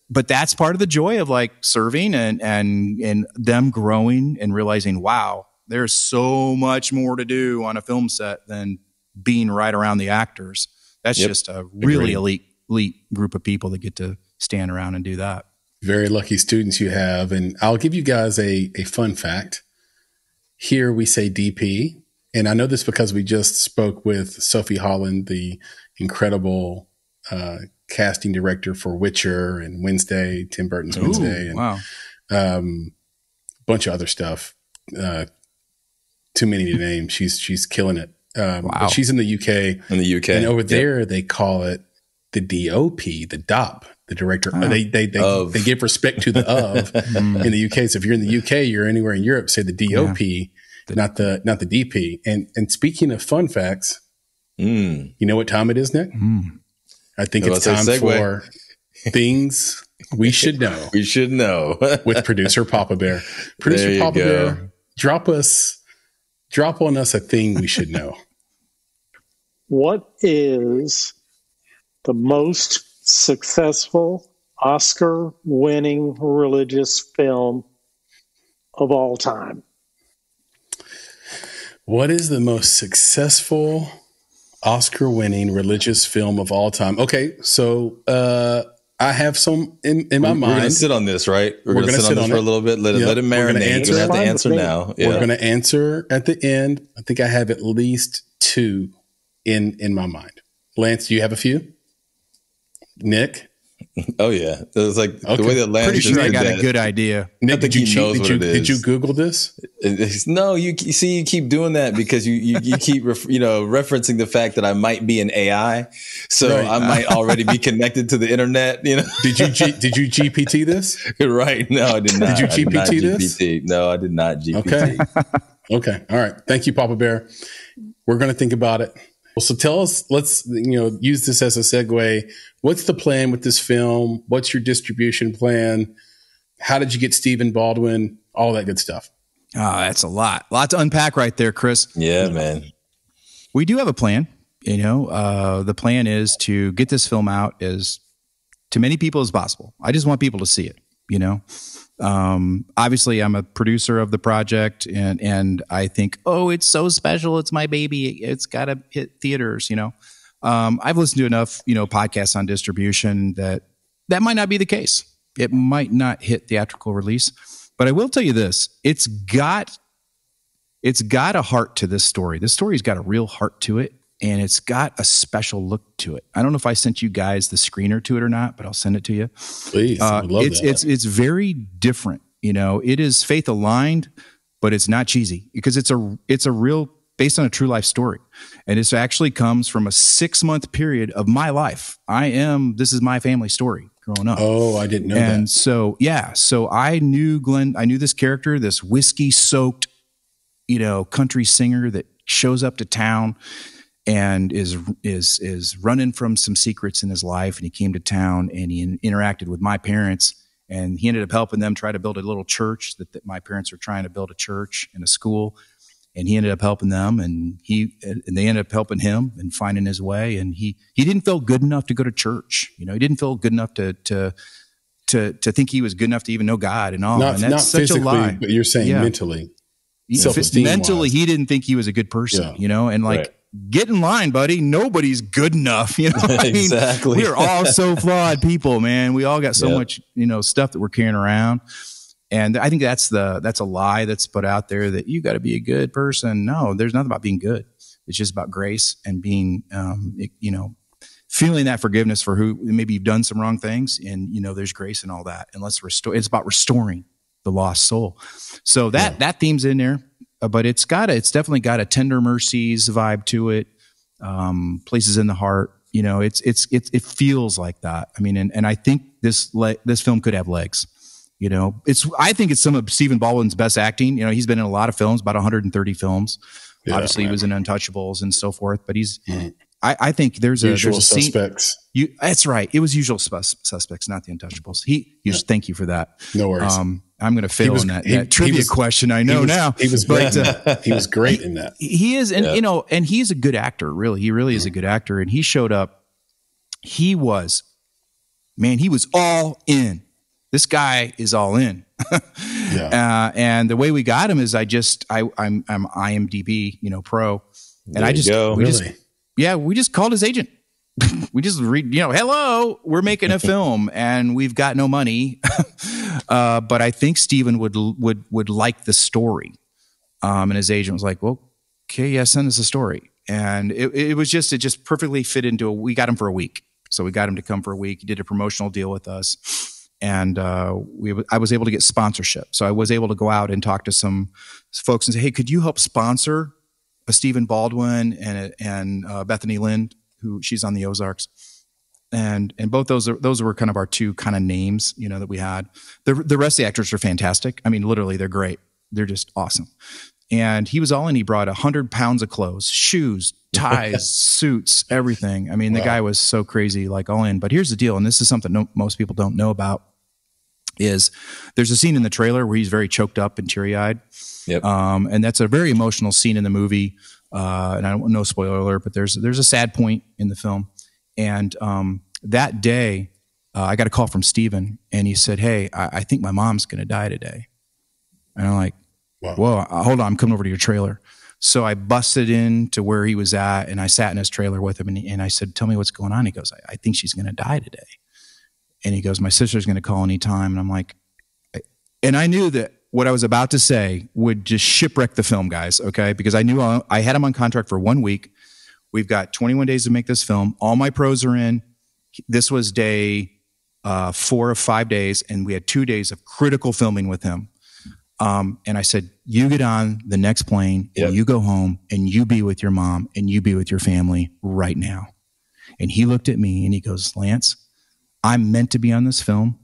but that's part of the joy of serving and them growing and realizing, wow, there's so much more to do on a film set than being right around the actors. That's just a really elite group of people that get to stand around and do that. Very lucky students you have. And I'll give you guys a fun fact. Here we say DP. And I know this because we just spoke with Sophie Holland, the incredible casting director for Witcher and Wednesday, Tim Burton's Wednesday, and bunch of other stuff. Too many to name. She's killing it. But she's in the UK. And over there, they call it the DOP, the DOP, the director. They give respect to the of in the UK. So if you're in the UK, you're anywhere in Europe, say the DOP. Not the DP. And speaking of fun facts, you know what time it is, Nick? I think it's time for things we should know. We should know with producer Papa Bear. Producer Papa Bear, drop on us a thing we should know. What is the most successful Oscar-winning religious film of all time? What is the most successful Oscar-winning religious film of all time? Okay, so I have some in my mind. We're going to sit on this, right? We're going to sit on this for a little bit. Let it marinate. You have to answer now. Yeah. We're going to answer at the end. I think I have at least 2 in my mind. Lance, do you have a few? Nick? Oh yeah, it was like the way that Lance. Pretty sure I got a good idea. Nick, did you did you Google this? No, you see, you keep doing that because you keep referencing the fact that I might be an AI, so I might already be connected to the internet. You know, did you GPT this? Right? No, I did not. Did you GPT this? No, I did not GPT. Okay. All right. Thank you, Papa Bear. We're going to think about it. So tell us, let's, use this as a segue. What's the plan with this film? What's your distribution plan? How did you get Stephen Baldwin? All that good stuff. Oh, that's a lot to unpack right there, Chris. Yeah, man. We do have a plan. The plan is to get this film out as to many people as possible. I just want people to see it, Obviously I'm a producer of the project and I think, oh, it's so special. It's my baby. It's got to hit theaters, I've listened to enough, podcasts on distribution that might not be the case. It might not hit theatrical release, but I will tell you this, it's got a heart to this story. This story's got a real heart to it. And it's got a special look to it. I don't know if I sent you guys the screener to it or not, but I'll send it to you. Please, I would love that. It's very different. It is faith aligned, but it's not cheesy because it's a real based on a true life story, and this actually comes from a 6-month period of my life. This is my family story growing up. Oh, I didn't know that. And so I knew Glenn. I knew this character, this whiskey soaked, country singer that shows up to town and is running from some secrets in his life. And he came to town and he interacted with my parents, and he ended up helping them try to build a little church that my parents were trying to build a church and a school. And he ended up helping them, and they ended up helping him and finding his way. And he didn't feel good enough to go to church. He didn't feel good enough to think he was good enough to even know God and all. And that's not such a lie. But you're saying mentally. Mentally, he didn't think he was a good person, and get in line, buddy. Nobody's good enough. Exactly. We are all so flawed people, man. We all got so much, stuff that we're carrying around. And I think that's a lie that's put out there that you got to be a good person. No, there's nothing about being good. It's just about grace and being, feeling that forgiveness for who maybe you've done some wrong things, and there's grace and all that. And it's about restoring the lost soul. So that theme's in there, but it's definitely got a tender mercies vibe to it. Places in the heart, it feels like that. I mean, and I think this film could have legs. I think it's some of Stephen Baldwin's best acting. He's been in a lot of films, about 130 films. Yeah, obviously, he was in Untouchables and so forth. But I think there's a Suspects. That's right. It was Usual Suspects, not the Untouchables. Thank you for that. No worries. I'm going to fail in that trivia question. I know now. He was great. He was great in that. He is, and and he's a good actor. Really, he really is a good actor. And he showed up. He was all in. This guy is all in. And the way we got him is I'm IMDb, Pro. And we just called his agent. We just hello, we're making a film and we've got no money. But I think Stephen would like the story. And his agent was like, well, okay, yeah, send us a story. And it just perfectly fit into we got him for a week. So we got him to come for a week. He did a promotional deal with us. And I was able to get sponsorship. So I was able to go out and talk to some folks and say, hey, could you help sponsor a Stephen Baldwin and Bethany Lind, who she's on the Ozarks. And both those were kind of our two kind of names, that we had. The rest of the actors are fantastic. I mean, literally, they're great. They're just awesome. And he was all in. He brought 100 pounds of clothes, shoes, ties, suits, everything. I mean, the guy was so crazy, like all in. But here's the deal, and this is something most people don't know about, is there's a scene in the trailer where he's very choked up and teary-eyed. Yep. And that's a very emotional scene in the movie. And I don't no spoiler alert, but there's a sad point in the film. And that day, I got a call from Stephen, and he said, hey, I think my mom's going to die today. And I'm like, whoa, hold on, I'm coming over to your trailer. So I busted into where he was at, and I sat in his trailer with him, and I said, tell me what's going on. He goes, I think she's going to die today. And he goes, my sister's going to call anytime. And I'm like, and I knew that what I was about to say would just shipwreck the film, guys. Okay. Because I knew I had him on contract for 1 week. We've got 21 days to make this film. All my pros are in. This was day 4 of 5 days. And we had 2 days of critical filming with him. And I said, you get on the next plane and you go home and you be with your mom and you be with your family right now. And he looked at me and he goes, Lance, I'm meant to be on this film.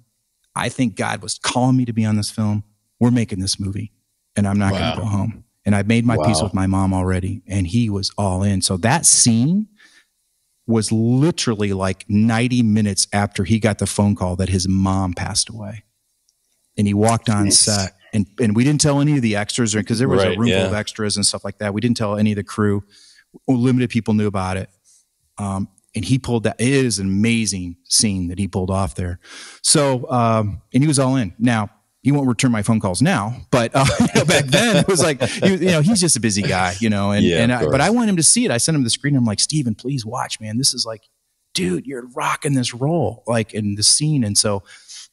I think God was calling me to be on this film. We're making this movie and I'm not going to go home. And I've made my peace with my mom already. And he was all in. So that scene was literally like 90 minutes after he got the phone call that his mom passed away. And he walked on set. And we didn't tell any of the extras because there was a room full of extras and stuff like that. We didn't tell any of the crew. Limited people knew about it. And he pulled that. It is an amazing scene that he pulled off there. So, and he was all in. Now, he won't return my phone calls now, but back then it was like, he's just a busy guy, but I want him to see it. I sent him the screen. I'm like, Steven, please watch, man. This is like, dude, you're rocking this role, like in the scene. And so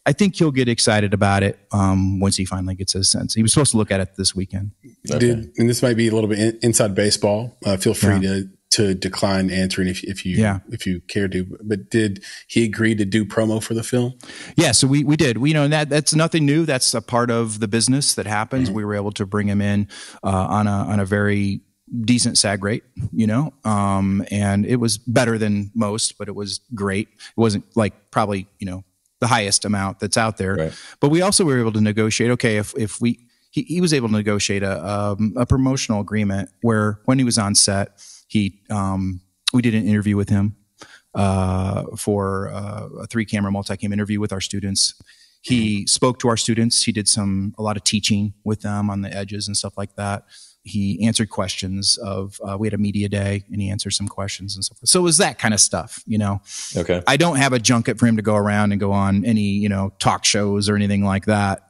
I think he'll get excited about it once he finally gets his sense. He was supposed to look at it this weekend. Okay. And this might be a little bit inside baseball. Feel free to decline answering if you care to. But did he agree to do promo for the film? Yeah, so we did. And that's nothing new. That's a part of the business that happens. Mm-hmm. We were able to bring him in on a very decent SAG rate, and it was better than most, but it was great. It wasn't like probably the highest amount that's out there. Right. But we also were able to negotiate. Okay, if he was able to negotiate a promotional agreement where when he was on set, we did an interview with him for a 3-camera multi-cam interview with our students. He spoke to our students. He did a lot of teaching with them on the edges and stuff like that. He answered questions we had a media day and he answered some questions and stuff. So it was that kind of stuff, Okay. I don't have a junket for him to go around and go on any, talk shows or anything like that,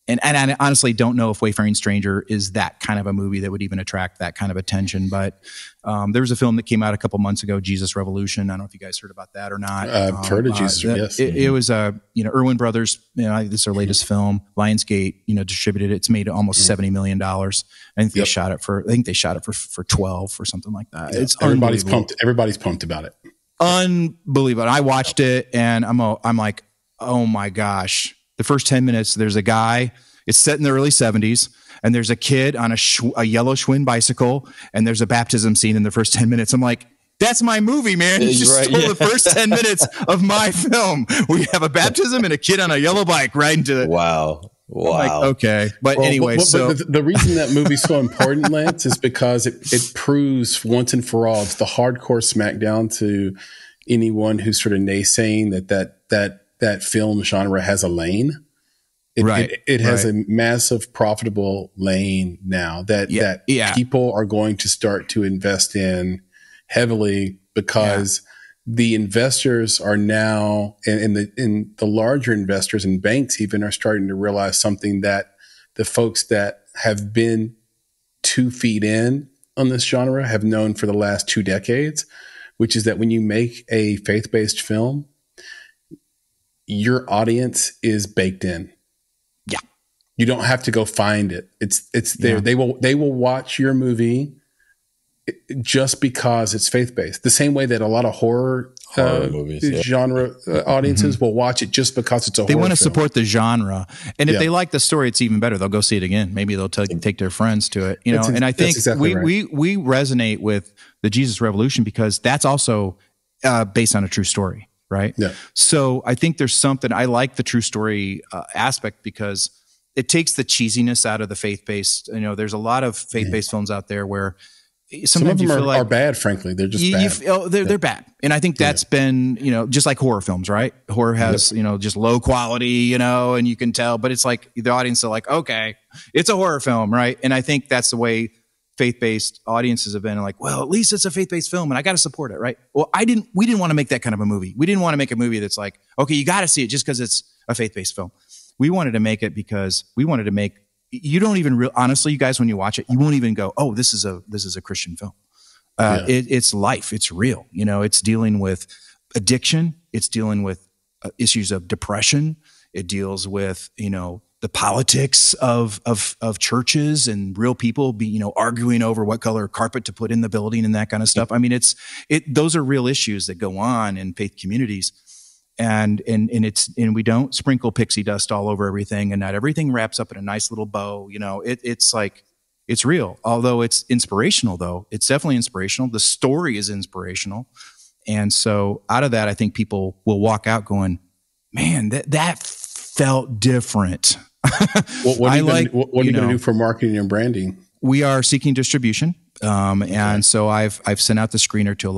And I honestly don't know if Wayfaring Stranger is that kind of a movie that would even attract that kind of attention. But there was a film that came out a couple months ago, Jesus Revolution. I don't know if you guys heard about that or not. I've heard of Jesus. Yes, it was Irwin Brothers. This is their latest film. Lionsgate, distributed it. It's made almost $70 million. I think they shot it for 12 or something like that. It's everybody's pumped. Everybody's pumped about it. Unbelievable. I watched it and I'm like, oh my gosh. The first 10 minutes, there's a guy, it's set in the early 70s, and there's a kid on a yellow Schwinn bicycle, and there's a baptism scene in the first 10 minutes. I'm like, that's my movie, man. You just stole the first 10 minutes of my film. We have a baptism and a kid on a yellow bike riding to it. Wow. I'm like, okay. But anyway, but the reason that movie's so important, Lance, is because it proves once and for all, it's the hardcore smackdown to anyone who's sort of naysaying that film genre has a lane. It has a massive profitable lane now that people are going to start to invest in heavily because the investors are now, and the larger investors and banks even are starting to realize something that the folks that have been 2 feet in on this genre have known for the last 2 decades, which is that when you make a faith-based film, your audience is baked in. Yeah. You don't have to go find it. It's there. Yeah. They will watch your movie just because it's faith-based. The same way that a lot of horror movies, genre audiences will watch it just because it's a horror film. They want to support the genre. And if they like the story, it's even better. They'll go see it again. Maybe they'll take their friends to it. And I think exactly we resonate with the Jesus Revolution because that's also based on a true story. Right. Yeah. So I think there's something, I like the true story aspect because it takes the cheesiness out of the faith-based. There's a lot of faith-based films out there where sometimes some of them you feel are bad, frankly. They're just bad. They're bad. And I think that's been, just like horror films, right? Horror has, just low quality, and you can tell, but it's like the audience are like, okay, it's a horror film, right? And I think that's the way faith-based audiences have been like, well, at least it's a faith-based film and I got to support it, right? Well, we didn't want to make that kind of a movie. We didn't want to make a movie that's like, okay, you got to see it just because it's a faith-based film. We wanted to make it because we wanted to make, you don't even honestly, you guys, when you watch it, you won't even go, oh, this is a Christian film. It's life. It's real. It's dealing with addiction. It's dealing with issues of depression. It deals with, the politics of churches and real people arguing over what color carpet to put in the building and that kind of stuff. I mean, those are real issues that go on in faith communities. And we don't sprinkle pixie dust all over everything, and not everything wraps up in a nice little bow. It's like, it's real. Although it's inspirational, though. It's definitely inspirational. The story is inspirational. And so out of that, I think people will walk out going, man, that felt different. What are you going to do for marketing and branding? We are seeking distribution. And so I've sent out the screener to a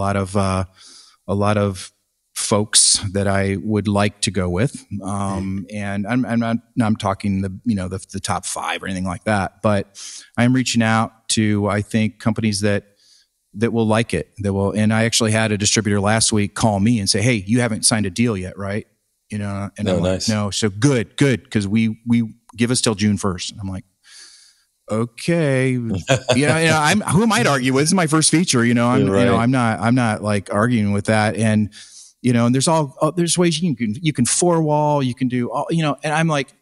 lot of folks that I would like to go with. And I'm talking the top 5 or anything like that, but I'm reaching out to, I think, companies that will like it, and I actually had a distributor last week call me and say, "Hey, you haven't signed a deal yet, right?" And I'm nice. Like, no. So good. Cause we give us till June 1st. And I'm like, okay, who am I to argue with? This is my first feature, I'm not like arguing with that. And, and there's ways you can 4-wall, you can do all, and I'm like,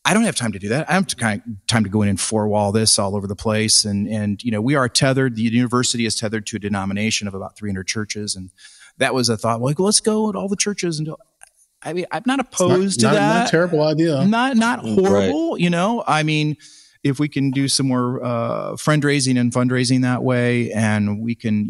I don't have time to do that. I don't have time to go in and 4-wall this all over the place. And we are tethered. The university is tethered to a denomination of about 300 churches. And that was a thought, like, well, let's go to all the churches. And I mean, I'm not opposed to that. Not a terrible idea. Not horrible, right. I mean, if we can do some more fundraising that way, and we can,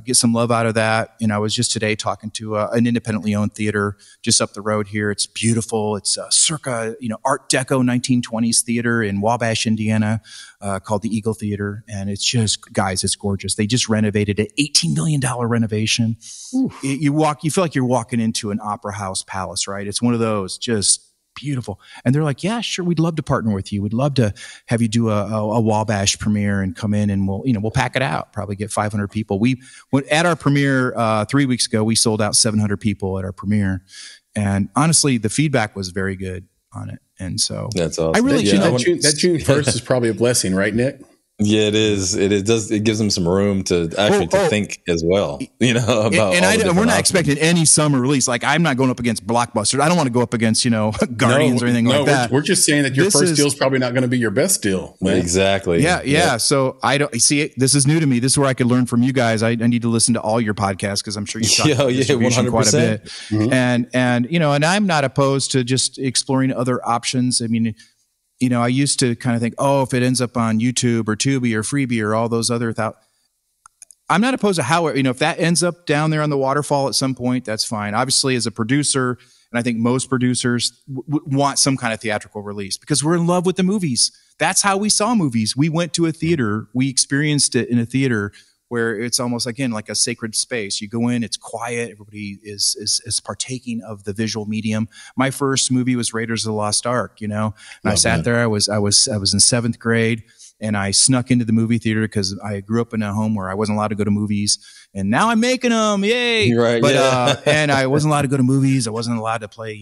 get some love out of that. I was just today talking to an independently owned theater just up the road here. It's beautiful. It's circa, Art Deco 1920s theater in Wabash, Indiana, called the Eagle Theater. And it's just, guys, it's gorgeous. They just renovated it, $18 million renovation. You feel like you're walking into an opera house palace, right? It's one of those just beautiful. And they're like, yeah, sure. We'd love to partner with you. We'd love to have you do a Wabash premiere and come in and we'll pack it out, probably get 500 people. At our premiere 3 weeks ago, we sold out 700 people at our premiere. And honestly, the feedback was very good on it. And so that's awesome. I really, that June 1st is probably a blessing, right, Nick? Yeah, it is. It gives them some room to actually think as well. About we're not expecting any summer release. Like, I'm not going up against blockbusters. I don't want to go up against Guardians or anything like that. We're just saying that your first deal is probably not going to be your best deal. Man. Exactly. Yeah. So I don't see it. This is new to me. This is where I could learn from you guys. I need to listen to all your podcasts because I'm sure you talk about distribution 100%. Quite a bit. Mm-hmm. And I'm not opposed to just exploring other options. I mean, I used to kind of think, if it ends up on YouTube or Tubi or Freebie or all those other I'm not opposed to how, if that ends up down there on the waterfall at some point, that's fine. Obviously, as a producer, and I think most producers want some kind of theatrical release because we're in love with the movies. That's how we saw movies. We went to a theater. We experienced it in a theater where it's almost, again, like a sacred space. You go in, it's quiet. Everybody is partaking of the visual medium. My first movie was Raiders of the Lost Ark, and I sat there. I was in 7th grade, and I snuck into the movie theater because I grew up in a home where I wasn't allowed to go to movies, and now I'm making them. Yay! Right, but and I wasn't allowed to go to movies. I wasn't allowed to play,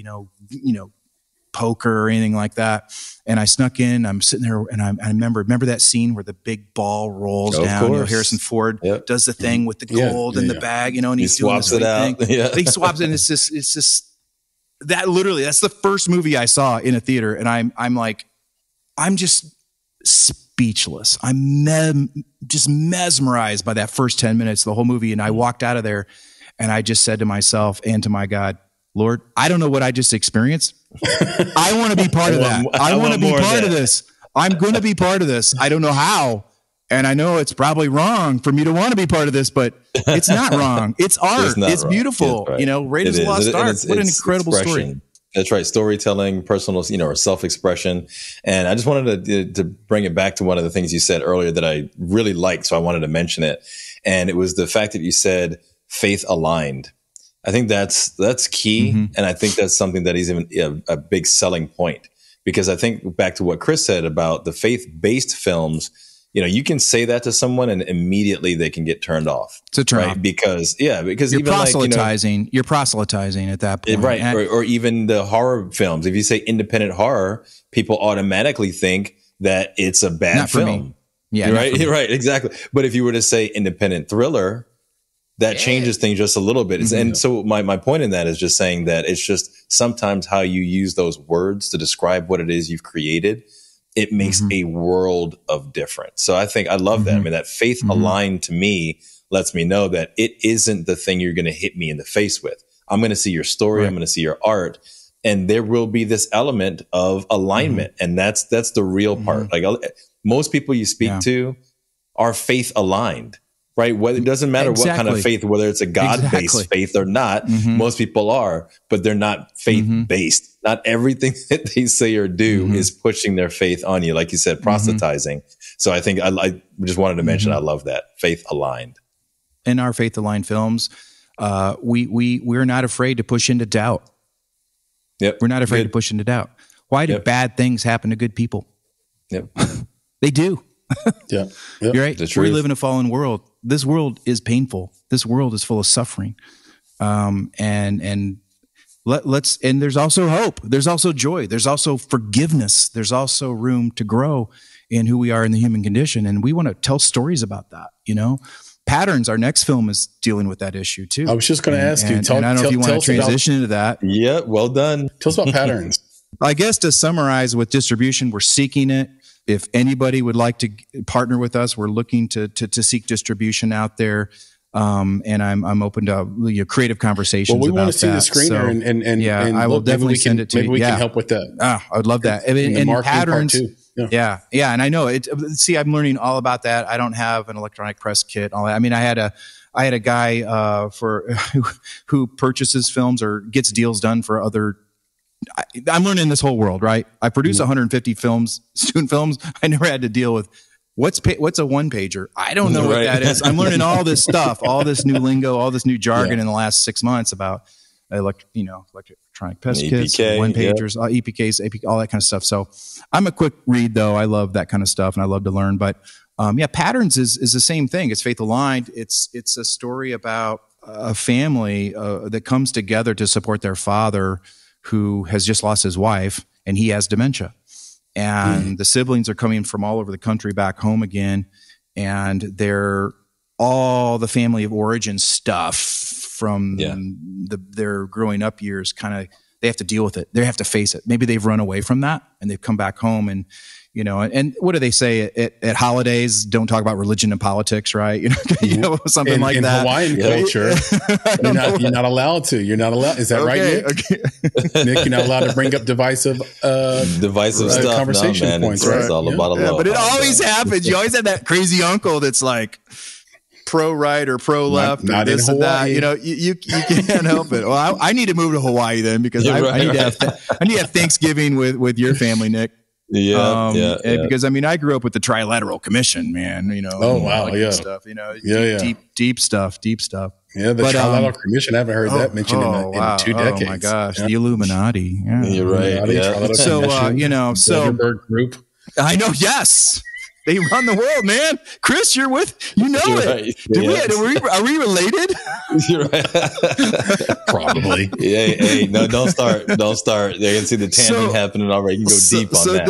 poker or anything like that. And I snuck in. I'm sitting there, and I remember that scene where the big ball rolls down. Harrison Ford does the thing with the gold in the bag, and he's doing this thing. Yeah. He swaps it, and it's just that. Literally, that's the first movie I saw in a theater, and I'm just speechless. I'm just mesmerized by that first 10 minutes of the whole movie, and I walked out of there, and I just said to myself and to my God, Lord, I don't know what I just experienced. I want to be part of that. I want to be part of this. I'm going to be part of this. I don't know how. And I know it's probably wrong for me to want to be part of this, but it's not wrong. It's art. It's beautiful. Right. Raiders of the Lost Ark. What an incredible story. That's right. Storytelling, personal, or self-expression. And I just wanted to bring it back to one of the things you said earlier that I really liked. So I wanted to mention it. And it was the fact that you said faith aligned. I think that's key. Mm-hmm. And I think that's something that is even a big selling point, because I think back to what Chris said about the faith-based films, you can say that to someone and immediately they can get turned off. It's a turn off. Because you're even proselytizing. You're proselytizing at that point. Right. Or even the horror films. If you say independent horror, people automatically think that it's a bad film. Yeah. Right. Right. Exactly. But if you were to say independent thriller, that changes things just a little bit. And so my point in that is just saying that it's just sometimes how you use those words to describe what it is you've created, it makes a world of difference. So I think I love that. I mean, that faith aligned to me lets me know that it isn't the thing you're going to hit me in the face with. I'm going to see your story. Right. I'm going to see your art. And there will be this element of alignment. And that's the real part. Like most people you speak to are faith aligned. Right. Well, it doesn't matter what kind of faith, whether it's a God-based faith or not, most people are, but they're not faith-based. Not everything that they say or do is pushing their faith on you. Like you said, proselytizing. So I think I just wanted to mention, I love that. Faith aligned. In our faith aligned films, we're not afraid to push into doubt. Yep. We're not afraid to push into doubt. Why do bad things happen to good people? Yep. They do. Yeah. You're right. We live in a fallen world. This world is painful. This world is full of suffering. And there's also hope. There's also joy. There's also forgiveness. There's also room to grow in who we are in the human condition. And we want to tell stories about that, Patterns, our next film, is dealing with that issue too. I was just going to ask you. I don't know if you want to transition into that. Yeah, well done. Tell us about Patterns. I guess to summarize, with distribution, we're seeking it. If anybody would like to partner with us, we're looking to seek distribution out there. And I'm open to creative conversations. Well, we want to see that. the screener, and I will definitely send it to you. Maybe we can help with that. I would love that. And Patterns too. Yeah. And I know it. See, I'm learning all about that. I don't have an electronic press kit. All that. I mean, I had a guy who purchases films or gets deals done for other. I'm learning this whole world, right? I produce 150 student films. I never had to deal with what's a one pager. I don't know what that is. I'm learning all this stuff, all this new lingo, all this new jargon in the last 6 months about electronic press kits, one pagers, EPKs, AP, all that kind of stuff. So I'm a quick read though. I love that kind of stuff and I love to learn. But Patterns is the same thing. It's faith aligned. It's a story about a family that comes together to support their father, who has just lost his wife, and he has dementia. And the siblings are coming from all over the country back home again, and they're all the family of origin stuff from their growing up years. They have to deal with it. They have to face it. Maybe they've run away from that, and they've come back home, and and what do they say at holidays? Don't talk about religion and politics, right? Something like that. In Hawaiian culture, you're not allowed to. You're not allowed. Is that right, Nick? Okay. Nick, you're not allowed to bring up divisive stuff. Conversation points. It's all about love. But it always happens. You always have that crazy uncle that's like pro right or pro left, not this in and Hawaii. that. You can't help it. Well, I need to move to Hawaii then because I need to have Thanksgiving with your family, Nick. Because I grew up with the Trilateral Commission, man. Oh wow, stuff. Deep stuff. Yeah, the Trilateral Commission. I haven't heard that mentioned in 2 decades. Oh my gosh, the Illuminati. Yeah. You're right. Yeah. So Bilderberg Group. I know. Yes. They run the world, man. Chris, you're with, it. Right. Are we related? You're right. Probably. Hey, no, don't start. They're going to see the tangent happening already. You can go deep on that.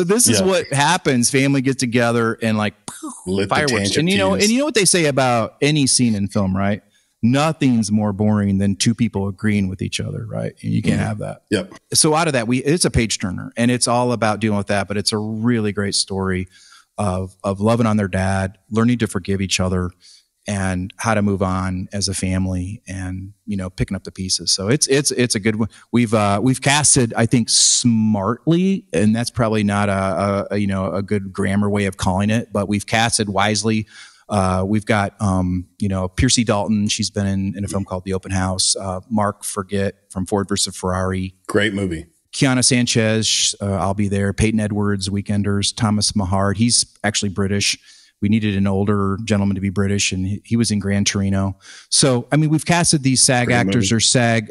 This is what happens. Family gets together and fireworks. And you know what they say about any scene in film, right? Nothing's more boring than two people agreeing with each other, right? And you can't have that. Yep. So out of that, it's a page turner, and it's all about dealing with that. But it's a really great story of loving on their dad, learning to forgive each other, and how to move on as a family, and picking up the pieces. So it's a good one. We've casted, I think, smartly, and that's probably not a good grammar way of calling it, but we've casted wisely. We've got Piercy Dalton. She's been in a film called The Open House. Mark Forget from Ford versus Ferrari. Great movie. Kiana Sanchez, I'll be there. Peyton Edwards, Weekenders. Thomas Mahard, he's actually British. We needed an older gentleman to be British, and he was in Gran Torino. So, we've casted these SAG actors or SAG,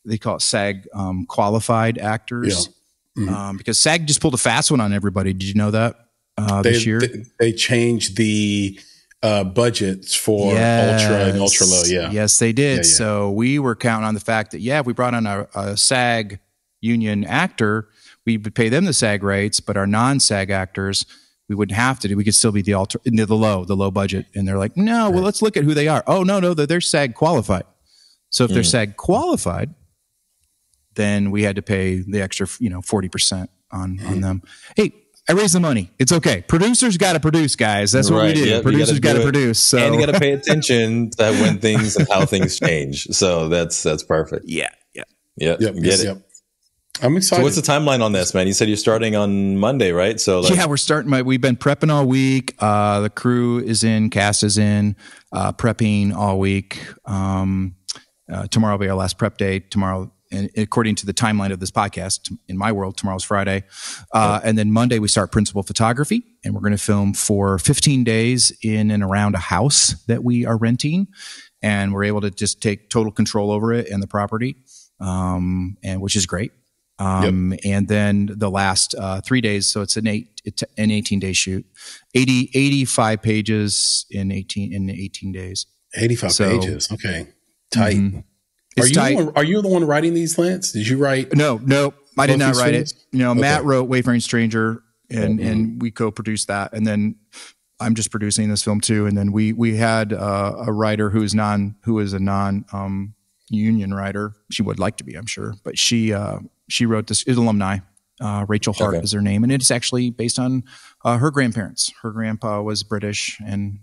they call it SAG qualified actors. Yeah. Because SAG just pulled a fast one on everybody. Did you know that this year? They changed the budgets for ultra and ultra low. Yeah. Yes, they did. Yeah. So we were counting on the fact that, if we brought on a SAG union actor, we would pay them the SAG rates, but our non-SAG actors, we wouldn't have to do. We could still be the low budget. And they're like, no, well, let's look at who they are. Oh, no, they're SAG qualified. So if they're SAG qualified, then we had to pay the extra, 40% on them. Hey, I raised the money. It's okay. Producers got to produce, guys. That's what we do. Yep, producers got to produce. So. And you got to pay attention to when things and how things change. So that's perfect. Yeah. Get it. I'm excited. So what's the timeline on this, man? You said you're starting on Monday, right? So we're starting. We've been prepping all week. The crew is in, cast is in, prepping all week. Tomorrow will be our last prep day. Tomorrow, and according to the timeline of this podcast, in my world, tomorrow's Friday. And then Monday, we start principal photography, and we're going to film for 15 days in and around a house that we are renting. And we're able to just take total control over it and the property, and which is great. And then the last 3 days, so it's an 18-day shoot, 85 pages in 18 days. 85 pages. Okay. Tight. Mm-hmm. Are you the one writing these, Lance? Did you write? No, I did not write it. Matt wrote Wayfaring Stranger, and we co-produced that. And then I'm just producing this film too. And then we had a writer who is a non-union writer. She would like to be, I'm sure, but she wrote this. Is alumni. Rachel Hart is her name, and it's actually based on her grandparents. Her grandpa was British, and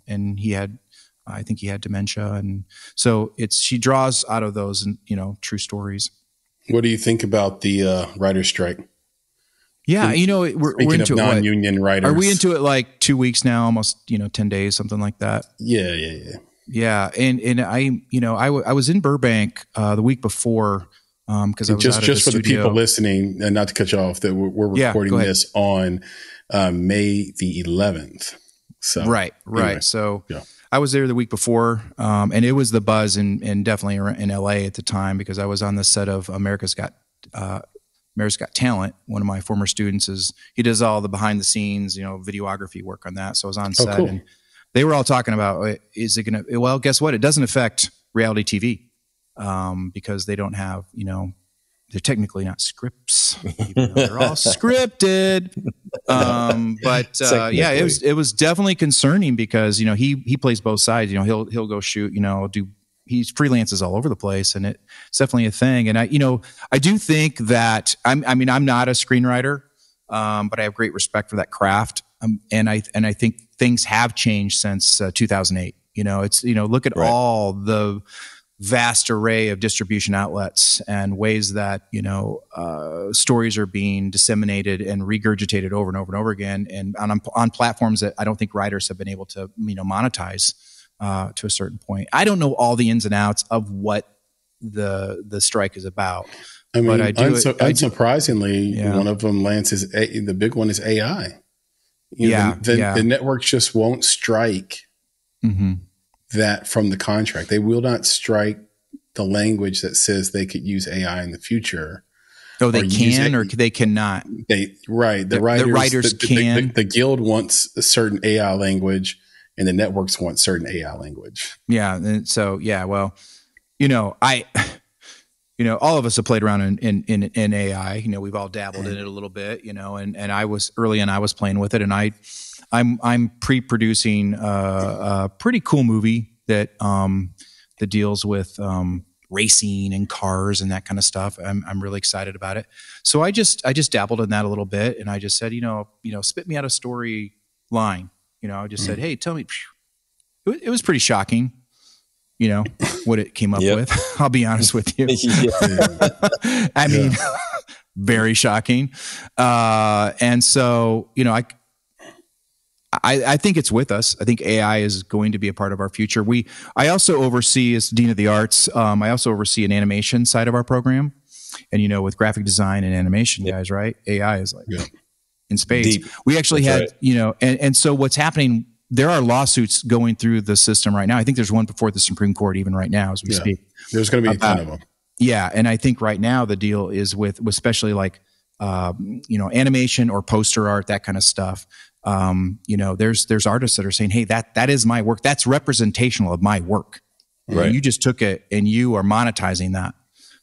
I think he had dementia, and so she draws out of those, true stories. What do you think about the writer's strike? Yeah, we're into of non-union writers. Are we into it like 2 weeks now? Almost 10 days, something like that. Yeah. And I was in Burbank the week before because I was just out of the for studio. the people listening, and not to cut you off, that we're recording this on May the 11th. So right. Anyway. So. Yeah. I was there the week before, and it was the buzz and definitely in LA at the time, because I was on the set of America's Got Talent. One of my former students he does all the behind the scenes, videography work on that. So I was on set, and they were all talking about, is it going to, well, guess what? It doesn't affect reality TV, because they don't have, they're technically not scripts, even though they're all scripted. It was definitely concerning because, he plays both sides. He'll go shoot, he freelances all over the place, and it's definitely a thing. And I do think that I'm not a screenwriter, but I have great respect for that craft. And I think things have changed since 2008. Look at all the vast array of distribution outlets and ways that stories are being disseminated and regurgitated over and over and over again, and on platforms that I don't think writers have been able to monetize to a certain point. I don't know all the ins and outs of what the strike is about. I mean, but I do. Unsurprisingly, one of them, Lance, is the big one is AI. The networks just won't strike. Mm-hmm. That from the contract. They will not strike the language that says they could use AI in the future. Oh, they can or they cannot. The writers can. The guild wants a certain AI language, and the networks want certain AI language. Yeah. And so, well, all of us have played around in AI. We've all dabbled in it a little bit, and I was early on, I was playing with it, and I'm pre-producing a pretty cool movie that deals with racing and cars and that kind of stuff. I'm really excited about it. So I just dabbled in that a little bit, and I just said, spit me out a story line. I just said, hey, tell me. It was pretty shocking, what it came up with. I'll be honest with you. I mean, very shocking. And so, I think it's with us. I think AI is going to be a part of our future. I also oversee, as Dean of the Arts, I also oversee an animation side of our program. And, with graphic design and animation guys, right? AI is like in spades. Deep. We actually had, and so what's happening, there are lawsuits going through the system right now. I think there's one before the Supreme Court even right now as we speak. There's going to be a ton of them. Yeah. And I think right now the deal is with especially like, animation or poster art, that kind of stuff. There's artists that are saying, hey, that is my work. That's representational of my work. Right. You just took it and you are monetizing that.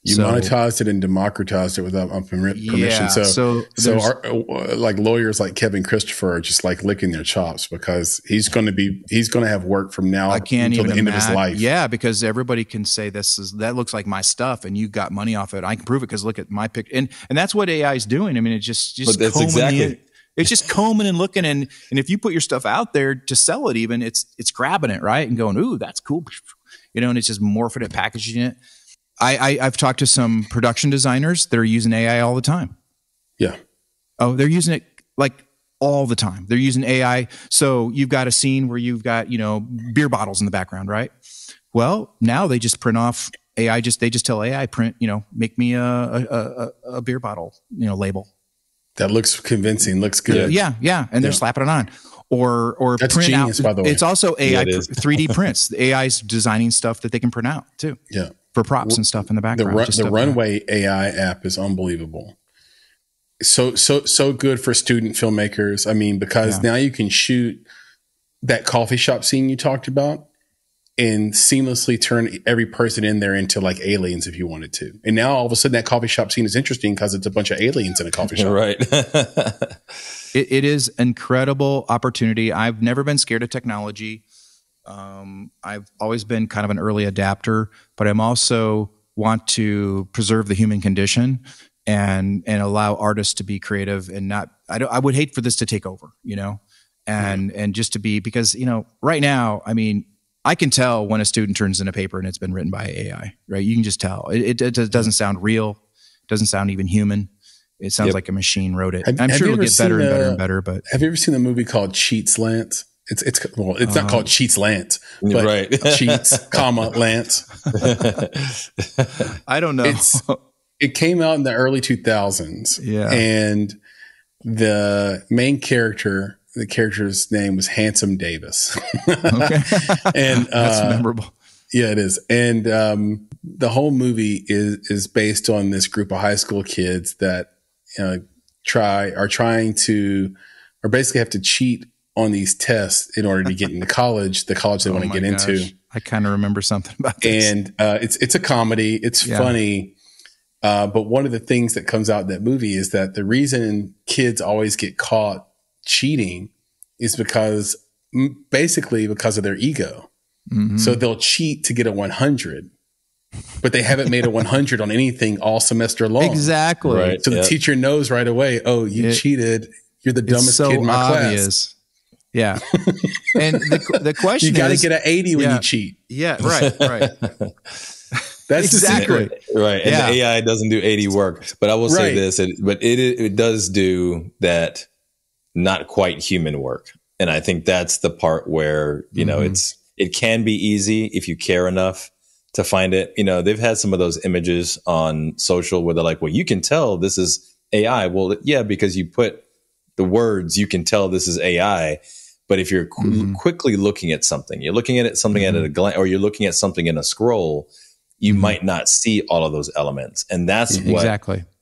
You monetized it and democratized it without permission. Yeah, So like lawyers like Kevin Christopher are just like licking their chops because he's going to have work from now until the end of his life. Yeah, because everybody can say that looks like my stuff, and you got money off it. I can prove it because look at my picture, and that's what AI is doing. I mean, it's just it's just combing and looking, and if you put your stuff out there to sell it, even it's grabbing it right and going, ooh, that's cool, and it's just morphing it, packaging it. I've talked to some production designers that are using AI all the time. Yeah. Oh, they're using it like all the time. They're using AI. So you've got a scene where you've got, beer bottles in the background, right? Well, now they just print off AI. They just tell AI print, make me a beer bottle, label. That looks convincing. Looks good. Yeah. And they're slapping it on. Or that's print genius, out. By the way. It's also AI 3D prints. The AI's designing stuff that they can print out too. Yeah. For props and stuff in the background. The Runway AI app is unbelievable. So good for student filmmakers. I mean, because now you can shoot that coffee shop scene you talked about and seamlessly turn every person in there into like aliens if you wanted to. And now all of a sudden that coffee shop scene is interesting because it's a bunch of aliens in a coffee shop. Right. It is incredible opportunity. I've never been scared of technology. I've always been kind of an early adapter, but I'm also want to preserve the human condition and allow artists to be creative and not. I would hate for this to take over, and just to be because right now, I mean, I can tell when a student turns in a paper and it's been written by AI, right? You can just tell. It doesn't sound real. It doesn't sound even human. It sounds like a machine wrote it. I'm sure it'll get better and better and better. But have you ever seen the movie called Cheats Lance? It's not called Cheats Lance, but right. Cheats, Lance. I don't know. It came out in the early 2000s. Yeah. And the main character, the character's name was Handsome Davis. Okay. And that's memorable. Yeah, it is. And the whole movie is based on this group of high school kids that basically have to cheat on these tests in order to get into college, the college they want to get into. I kind of remember something about this. And it's a comedy. It's funny. But one of the things that comes out in that movie is that the reason kids always get caught cheating is basically because of their ego. Mm-hmm. So they'll cheat to get a 100, but they haven't made a 100 on anything all semester long. Exactly. Right. So the teacher knows right away, oh, you cheated. You're the dumbest kid in my class. Yeah. And the question is, you got to get an 80 when you cheat. Yeah. Right. That's exactly right. And the AI doesn't do 80 work, but I will say this, but it does do that not quite human work. And I think that's the part where, it can be easy if you care enough to find it. They've had some of those images on social where they're like, well, you can tell this is AI. Well, yeah, because you put the words, you can tell this is AI. But if you're quickly looking at something, you're looking at something at a glance, or you're looking at something in a scroll, you might not see all of those elements. And that's what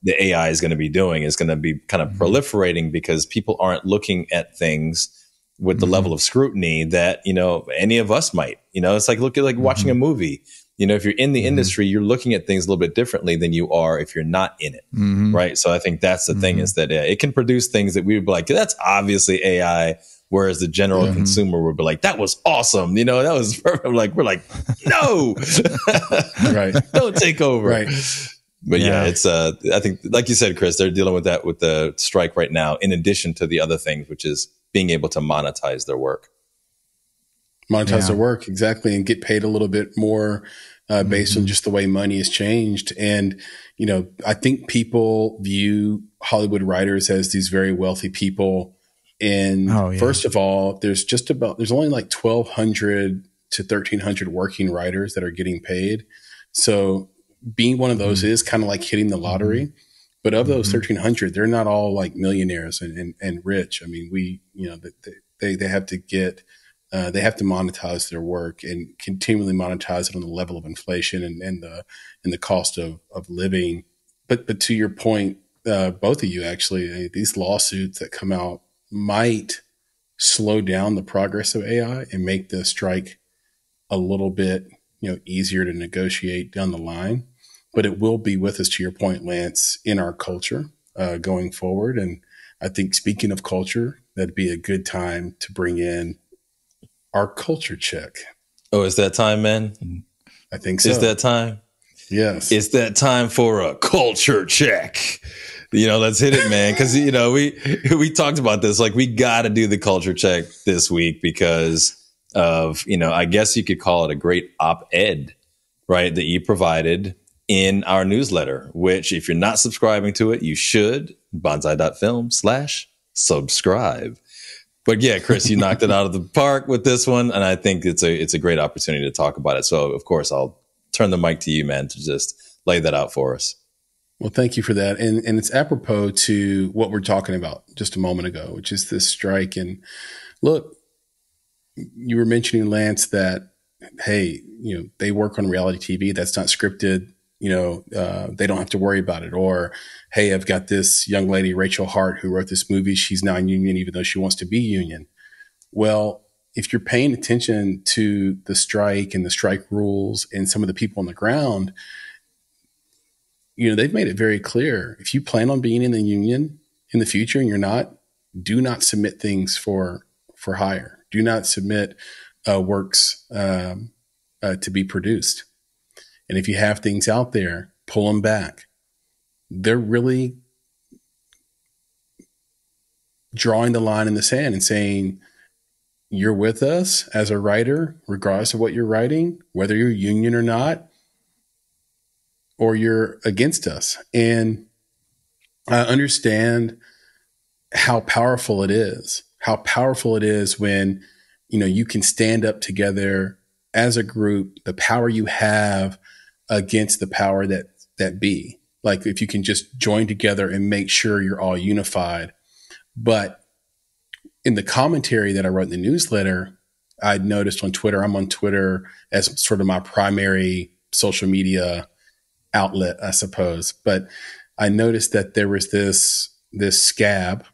the AI is going to be doing, is going to be kind of proliferating because people aren't looking at things with the level of scrutiny that, any of us might. It's like watching a movie. If you're in the industry, you're looking at things a little bit differently than you are if you're not in it. Right. So I think that's the thing, is that it can produce things that we would be like, that's obviously AI. Whereas the general consumer would be like, that was awesome. That was perfect. We're like, no, right. Don't take over. Right. But it's, I think, like you said, Chris, they're dealing with that with the strike right now, in addition to the other things, which is being able to monetize their work. Monetize their work. Exactly. And get paid a little bit more based on just the way money has changed. And, I think people view Hollywood writers as these very wealthy people. And first of all, there's only like 1,200 to 1,300 working writers that are getting paid. So being one of those is kind of like hitting the lottery. But of those 1,300, they're not all like millionaires and rich. I mean, they have to monetize their work and continually monetize it on the level of inflation and the cost of living. But to your point, both of you actually, these lawsuits that come out might slow down the progress of AI and make the strike a little bit, easier to negotiate down the line. but it will be with us, to your point, Lance, in our culture going forward. And I think, speaking of culture, that'd be a good time to bring in our culture check. Oh, it's that time, man? I think so. It's that time? Yes. It's that time for a culture check. Let's hit it, man. Because, we talked about this. Like, we got to do the culture check this week because of, I guess you could call it a great op-ed, right, that you provided in our newsletter, which, if you're not subscribing to it, you should. bonsai.film/subscribe. But yeah, Chris, you knocked it out of the park with this one. And I think it's a great opportunity to talk about it. So, of course, I'll turn the mic to you, man, to just lay that out for us. Well, thank you for that. And it's apropos to what we're talking about just a moment ago, which is this strike. And look, you were mentioning, Lance, that, hey, they work on reality TV. That's not scripted. They don't have to worry about it. Or, hey, I've got this young lady, Rachel Hart, who wrote this movie. She's non-union, even though she wants to be union. Well, if you're paying attention to the strike and the strike rules and some of the people on the ground, they've made it very clear. If you plan on being in the union in the future and you're not, do not submit things for hire. Do not submit works to be produced. And if you have things out there, pull them back. They're really drawing the line in the sand and saying, you're with us as a writer, regardless of what you're writing, whether you're union or not, or you're against us. And I understand how powerful it is when, you can stand up together as a group, the power you have against the power that be. Like, if you can just join together and make sure you're all unified. But in the commentary that I wrote in the newsletter, I noticed on Twitter, I'm on Twitter as sort of my primary social media outlet, I suppose. But I noticed that there was this scab,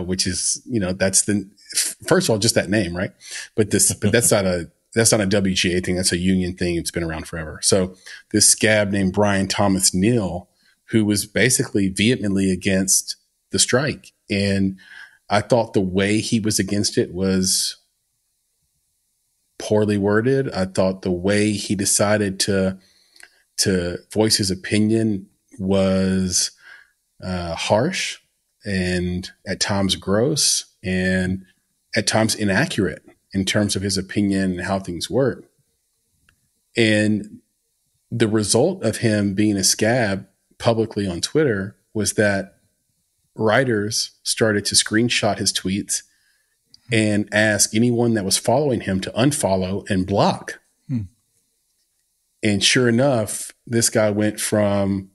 which is, that's first of all, just that name, right? But that's not a WGA thing. That's a union thing. It's been around forever. So this scab named Brian Thomas Neal, who was basically vehemently against the strike. And I thought the way he was against it was poorly worded. I thought the way he decided to voice his opinion was harsh and at times gross and at times inaccurate in terms of his opinion and how things work. And the result of him being a scab publicly on Twitter was that writers started to screenshot his tweets and ask anyone that was following him to unfollow and block. And sure enough, this guy went from,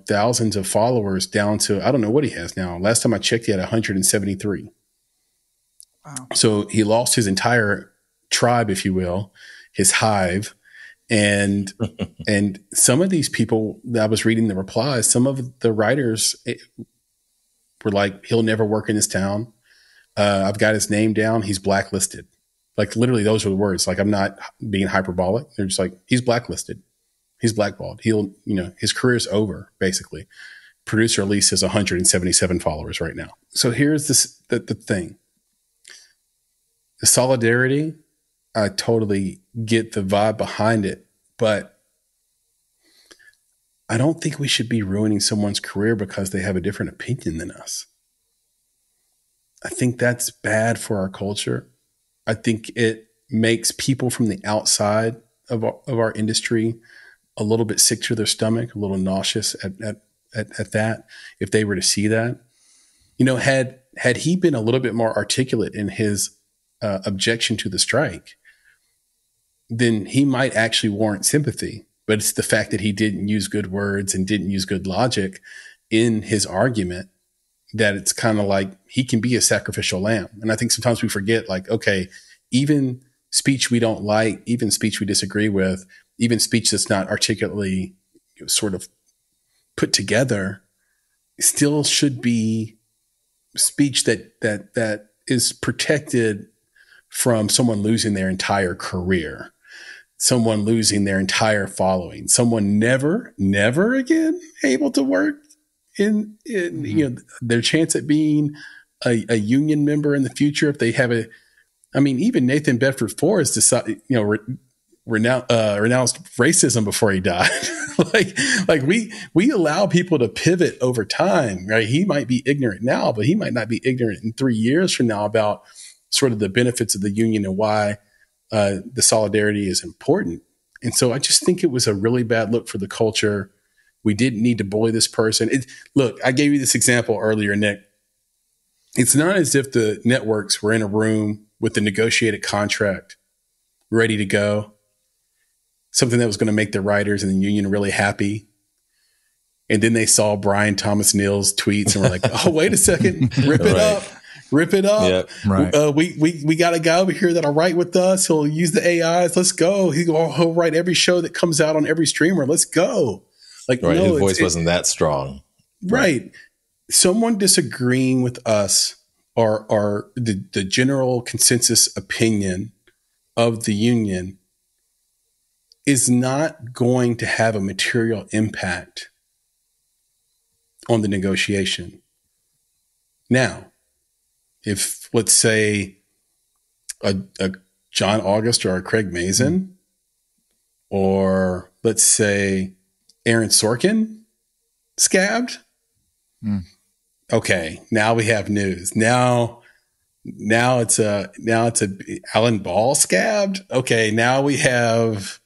thousands of followers down to, I don't know what he has now. Last time I checked, he had 173. Wow. So he lost his entire tribe, if you will, his hive. And some of these people that I was reading the replies, some of the writers were like, he'll never work in this town. I've got his name down. He's blacklisted. Like, literally, those were the words. Like, I'm not being hyperbolic. They're just like, he's blacklisted. He's blackballed. His career's over, basically. Producer Elise has 177 followers right now. So here's the thing. The solidarity, I totally get the vibe behind it, but I don't think we should be ruining someone's career because they have a different opinion than us. I think that's bad for our culture. I think it makes people from the outside of our industry a little bit sick to their stomach, a little nauseous at that, if they were to see that. Had he been a little bit more articulate in his objection to the strike, then he might actually warrant sympathy. But it's the fact that he didn't use good words and didn't use good logic in his argument that it's kind of like he can be a sacrificial lamb. And I think sometimes we forget, like, okay, even speech we don't like, even speech we disagree with, even speech that's not articulately sort of put together, still should be speech that is protected from someone losing their entire career. someone losing their entire following, someone never again able to work in their chance at being a union member in the future if they have even Nathan Bedford Forrest decided, renounced racism before he died. like we allow people to pivot over time, right? He might be ignorant now, but he might not be ignorant in 3 years from now about sort of the benefits of the union and why the solidarity is important. And so I just think it was a really bad look for the culture. We didn't need to bully this person. Look, I gave you this example earlier, Nick. It's not as if the networks were in a room with the negotiated contract ready to go, something that was going to make the writers and the union really happy. And then they saw Brian Thomas Neal's tweets and were like, oh, wait a second, rip it up. Rip it up. Yep. Right. We got a guy over here that'll write with us. He'll use the AIs. Let's go. He'll write every show that comes out on every streamer. Let's go. Like, right. No, his voice wasn't that strong. Right. Someone disagreeing with us or the general consensus opinion of the union is not going to have a material impact on the negotiation. Now, if, let's say, a John August or a Craig Mazin, or let's say Aaron Sorkin scabbed, okay, now we have news. Now it's a Alan Ball scabbed. Okay, now we have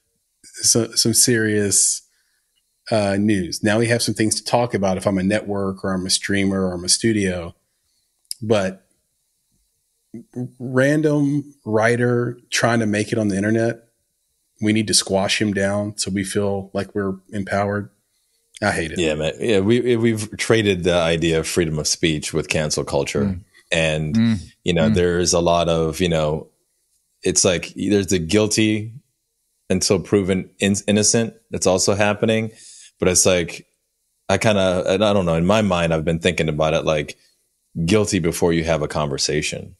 some serious news. Now we have some things to talk about if I'm a network or I'm a streamer or I'm a studio. But random writer trying to make it on the internet, we need to squash him down so we feel like we're empowered. I hate it. Yeah, man. Yeah, we've traded the idea of freedom of speech with cancel culture. And, there's a lot of, it's like there's the guilty until proven innocent that's also happening. But it's like, I don't know, in my mind, I've been thinking about it like guilty before you have a conversation.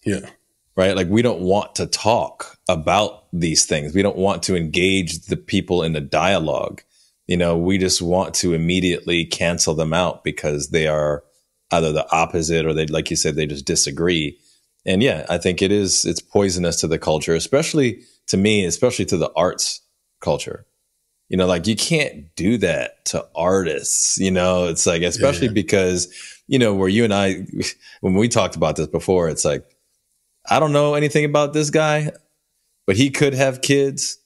Yeah. Right. Like we don't want to talk about these things. We don't want to engage the people in the dialogue. We just want to immediately cancel them out because they are either the opposite or they, like you said, they just disagree. And yeah, I think it's poisonous to the culture, especially to me, especially to the arts culture. Like you can't do that to artists, it's like, especially because, where you and I, when we talked about this before, it's like, I don't know anything about this guy, but he could have kids.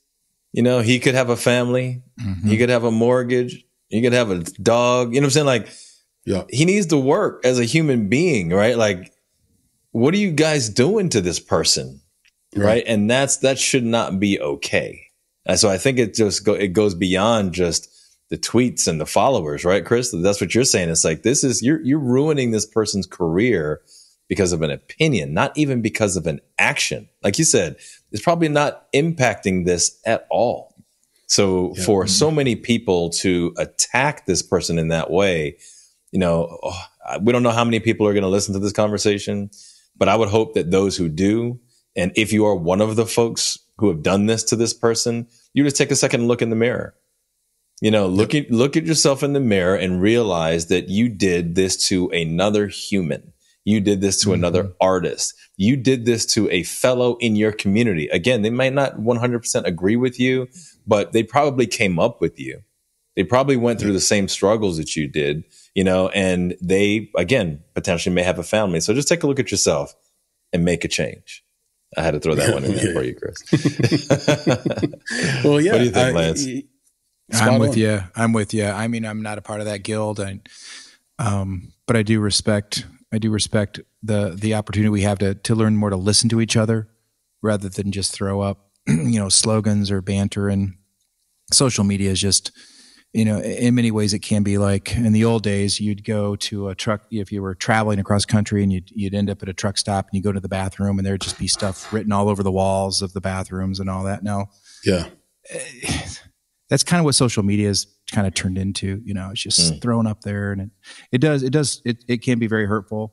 He could have a family. Mm-hmm. He could have a mortgage. He could have a dog. You know what I'm saying? Like, yeah, he needs to work as a human being, right? Like, what are you guys doing to this person? Right. And that should not be okay. And so I think it goes beyond just the tweets and the followers, right, Chris? That's what you're saying. It's like, you're ruining this person's career because of an opinion, not even because of an action. Like you said, it's probably not impacting this at all. So for so many people to attack this person in that way, we don't know how many people are going to listen to this conversation, but I would hope that those who do, and if you are one of the folks who have done this to this person, you just take a second and look in the mirror. Look at yourself in the mirror and realize that you did this to another human. You did this to another artist. You did this to a fellow in your community. Again, they might not 100% agree with you, but they probably came up with you. They probably went through the same struggles that you did, and they, again, potentially may have a family. So just take a look at yourself and make a change. I had to throw that one in there for you, Chris. Well, yeah. What do you think, Lance? I'm with you. I mean, I'm not a part of that guild, but I do respect the opportunity we have to learn more, to listen to each other rather than just throw up, slogans or banter. And social media is just, in many ways it can be like in the old days, you'd go to a truck, if you were traveling across country and you'd end up at a truck stop and you go to the bathroom and there'd just be stuff written all over the walls of the bathrooms and all that. Now, yeah, that's kind of what social media is kind of turned into. It's just thrown up there, and it can be very hurtful,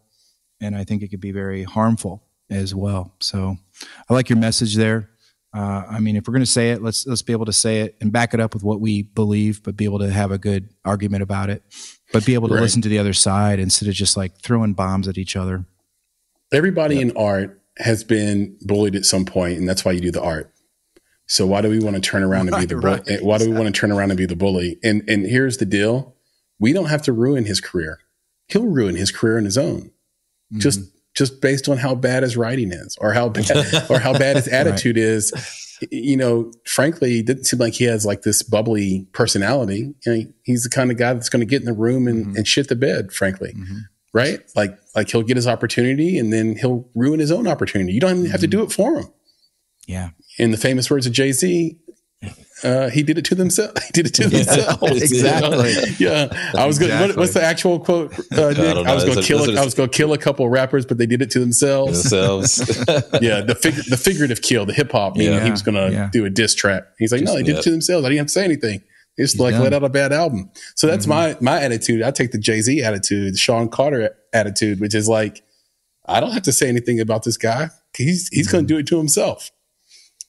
and I think it could be very harmful as well. So I like your message there. I mean, if we're going to say it, let's be able to say it and back it up with what we believe, but be able to have a good argument about it, but be able to listen to the other side instead of just like throwing bombs at each other. Everybody in art has been bullied at some point, and that's why you do the art. So why do we want to turn around and be the bully? Why do we want to turn around and be the bully? And here's the deal: we don't have to ruin his career. He'll ruin his career on his own, just based on how bad his writing is, or how bad his attitude is. You know, frankly, it didn't seem like he has like this bubbly personality. You know, he's the kind of guy that's going to get in the room and shit the bed, frankly. Right? Like he'll get his opportunity and then he'll ruin his own opportunity. You don't even have to do it for him. Yeah. In the famous words of Jay-Z, he did it to themselves. He did it to themselves. Exactly. Yeah. I was going. Exactly. What's the actual quote? Nick? I was going to kill a couple of rappers, but they did it to themselves. Yeah. The figurative kill, the hip hop. You know, he was going to do a diss track. He's like, no, they did it to themselves. I didn't have to say anything. They just let out a bad album. So that's my attitude. I take the Jay-Z attitude, the Sean Carter attitude, which is like, I don't have to say anything about this guy. He's going to do it to himself.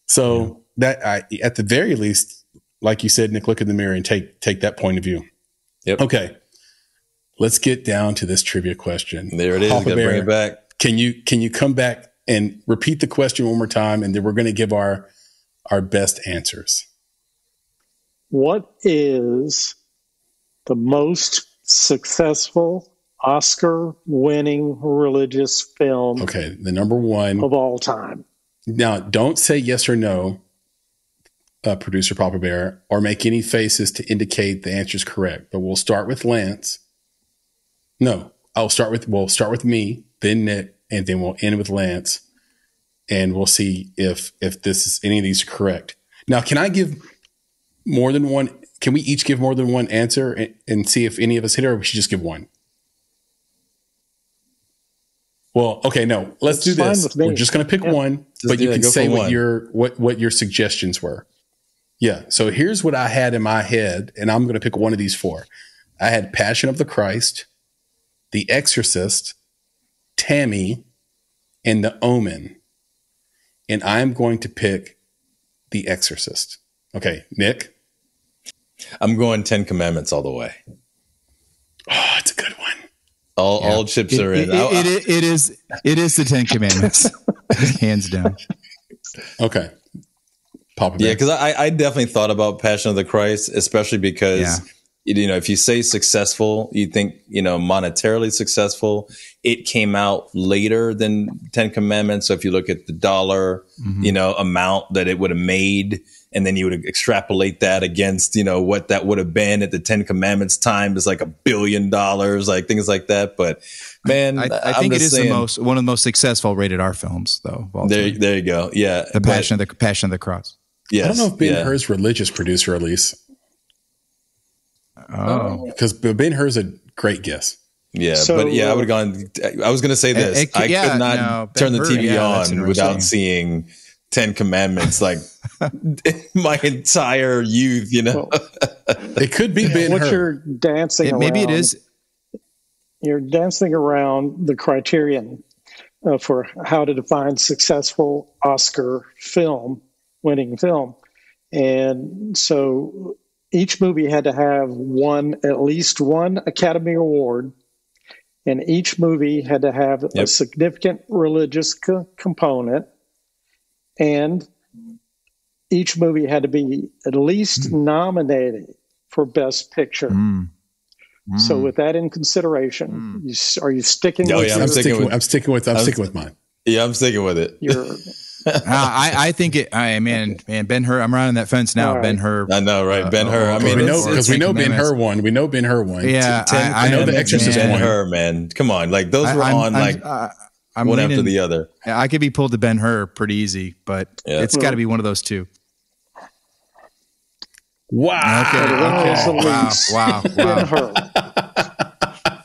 So that at the very least, like you said, Nick, look in the mirror and take that point of view. Yep. Okay. Let's get down to this trivia question. There it is. Gotta bring it back. Can you come back and repeat the question one more time, and then we're going to give our best answers. What is the most successful Oscar-winning religious film? Okay, the number one of all time. Now, don't say yes or no, producer Papa Bear, or make any faces to indicate the answer is correct. But we'll start with Lance. No, we'll start with me, then Nick, and then we'll end with Lance, and we'll see if any of these are correct. Now, can I give more than one? Can we each give more than one answer and see if any of us hit it, or we should just give one? Well, okay, no. Let's do this. We're just going to pick one, but you can say what your suggestions were. Yeah. So here's what I had in my head, and I'm going to pick one of these four. I had Passion of the Christ, The Exorcist, Tammy, and The Omen. And I'm going to pick The Exorcist. Okay, Nick? I'm going 10 Commandments all the way. Oh, it's a good one. All chips are in. It is the 10 Commandments, hands down. Okay, Papa Bear. Yeah, because I definitely thought about Passion of the Christ, especially because if you say successful, you think monetarily successful. It came out later than 10 Commandments, so if you look at the dollar, amount that it would have made, and then you would extrapolate that against, what that would have been at the 10 Commandments time is like $1 billion, like things like that. But man, I think it is one of the most successful rated R films, though. There you go. Yeah, the Passion of the Cross. Yes, I don't know if Ben-Hur's religious producer, Elise. Oh, because Ben-Hur's a great guess. Yeah, I would have gone. I was going to say this. I could not turn the TV on without seeing 10 Commandments like my entire youth, It could be Ben-Hur. What you're dancing around. Maybe it is. You're dancing around the criterion for how to define successful Oscar winning film. And so each movie had to have at least one Academy Award, and each movie had to have a significant religious component, and each movie had to be at least nominated for Best Picture. So with that in consideration, are you sticking with I'm sticking with mine. Yeah, I'm sticking with it. I think it. Man, Ben-Hur. I'm around that fence now. Right. Ben-Hur. I know, right? Ben-Hur. We know Ben-Hur won. We know Ben-Hur won. Yeah, I know The Exorcist won. Ben-Hur, man. Come on, like those were on one after the other. I could be pulled to Ben-Hur pretty easy, but it's got to be one of those two. Wow. Okay. Wow. Ben-Hur.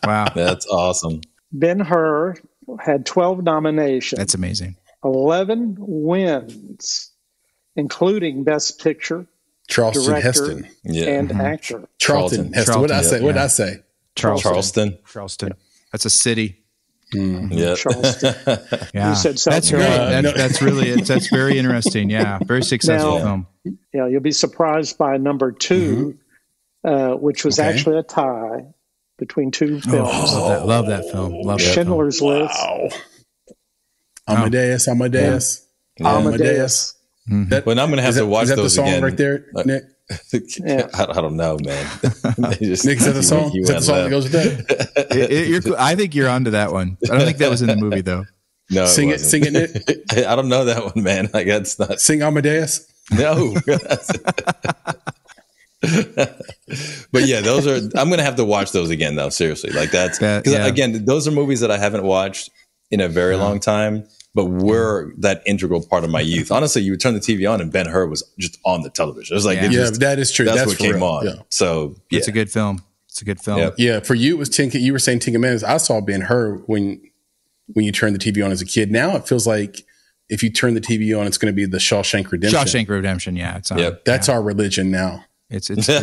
Wow. That's awesome. Ben-Hur had 12 nominations. That's amazing. 11 wins, including Best Picture, Charleston Director, Heston, and Actor. Charlton Heston. What did I say? Charleston. That's a city. Charleston. Yeah, You said South that's great. Carolina. That's very interesting. Yeah, very successful film. Yeah, you'll be surprised by number 2, which was actually a tie between 2 films. Love that film. Love that Schindler's List. Wow. Amadeus. But I'm going to have to watch those is that the song again. right there, Nick? I don't know, man. Nick, is that the song? Is that the song that goes with that? I think you're onto that one. I don't think that was in the movie though. No, sing it, Nick. I don't know that one, man. Like that's not. Sing Amadeus. No. But yeah, those are. I'm going to have to watch those again, though. Seriously, like that's because again, those are movies that I haven't watched in a very long time, but were that integral part of my youth. Honestly, you would turn the TV on and Ben-Hur was just on the television. It was like, that is true. That's what came on. Yeah. So it's a good film. It's a good film. Yep. Yeah. For you, it was you were saying Tinker Madness. I saw Ben-Hur when you turned the TV on as a kid. Now it feels like if you turn the TV on, it's going to be the Shawshank Redemption. Shawshank Redemption. Yeah. It's on. That's our religion now. It's yeah,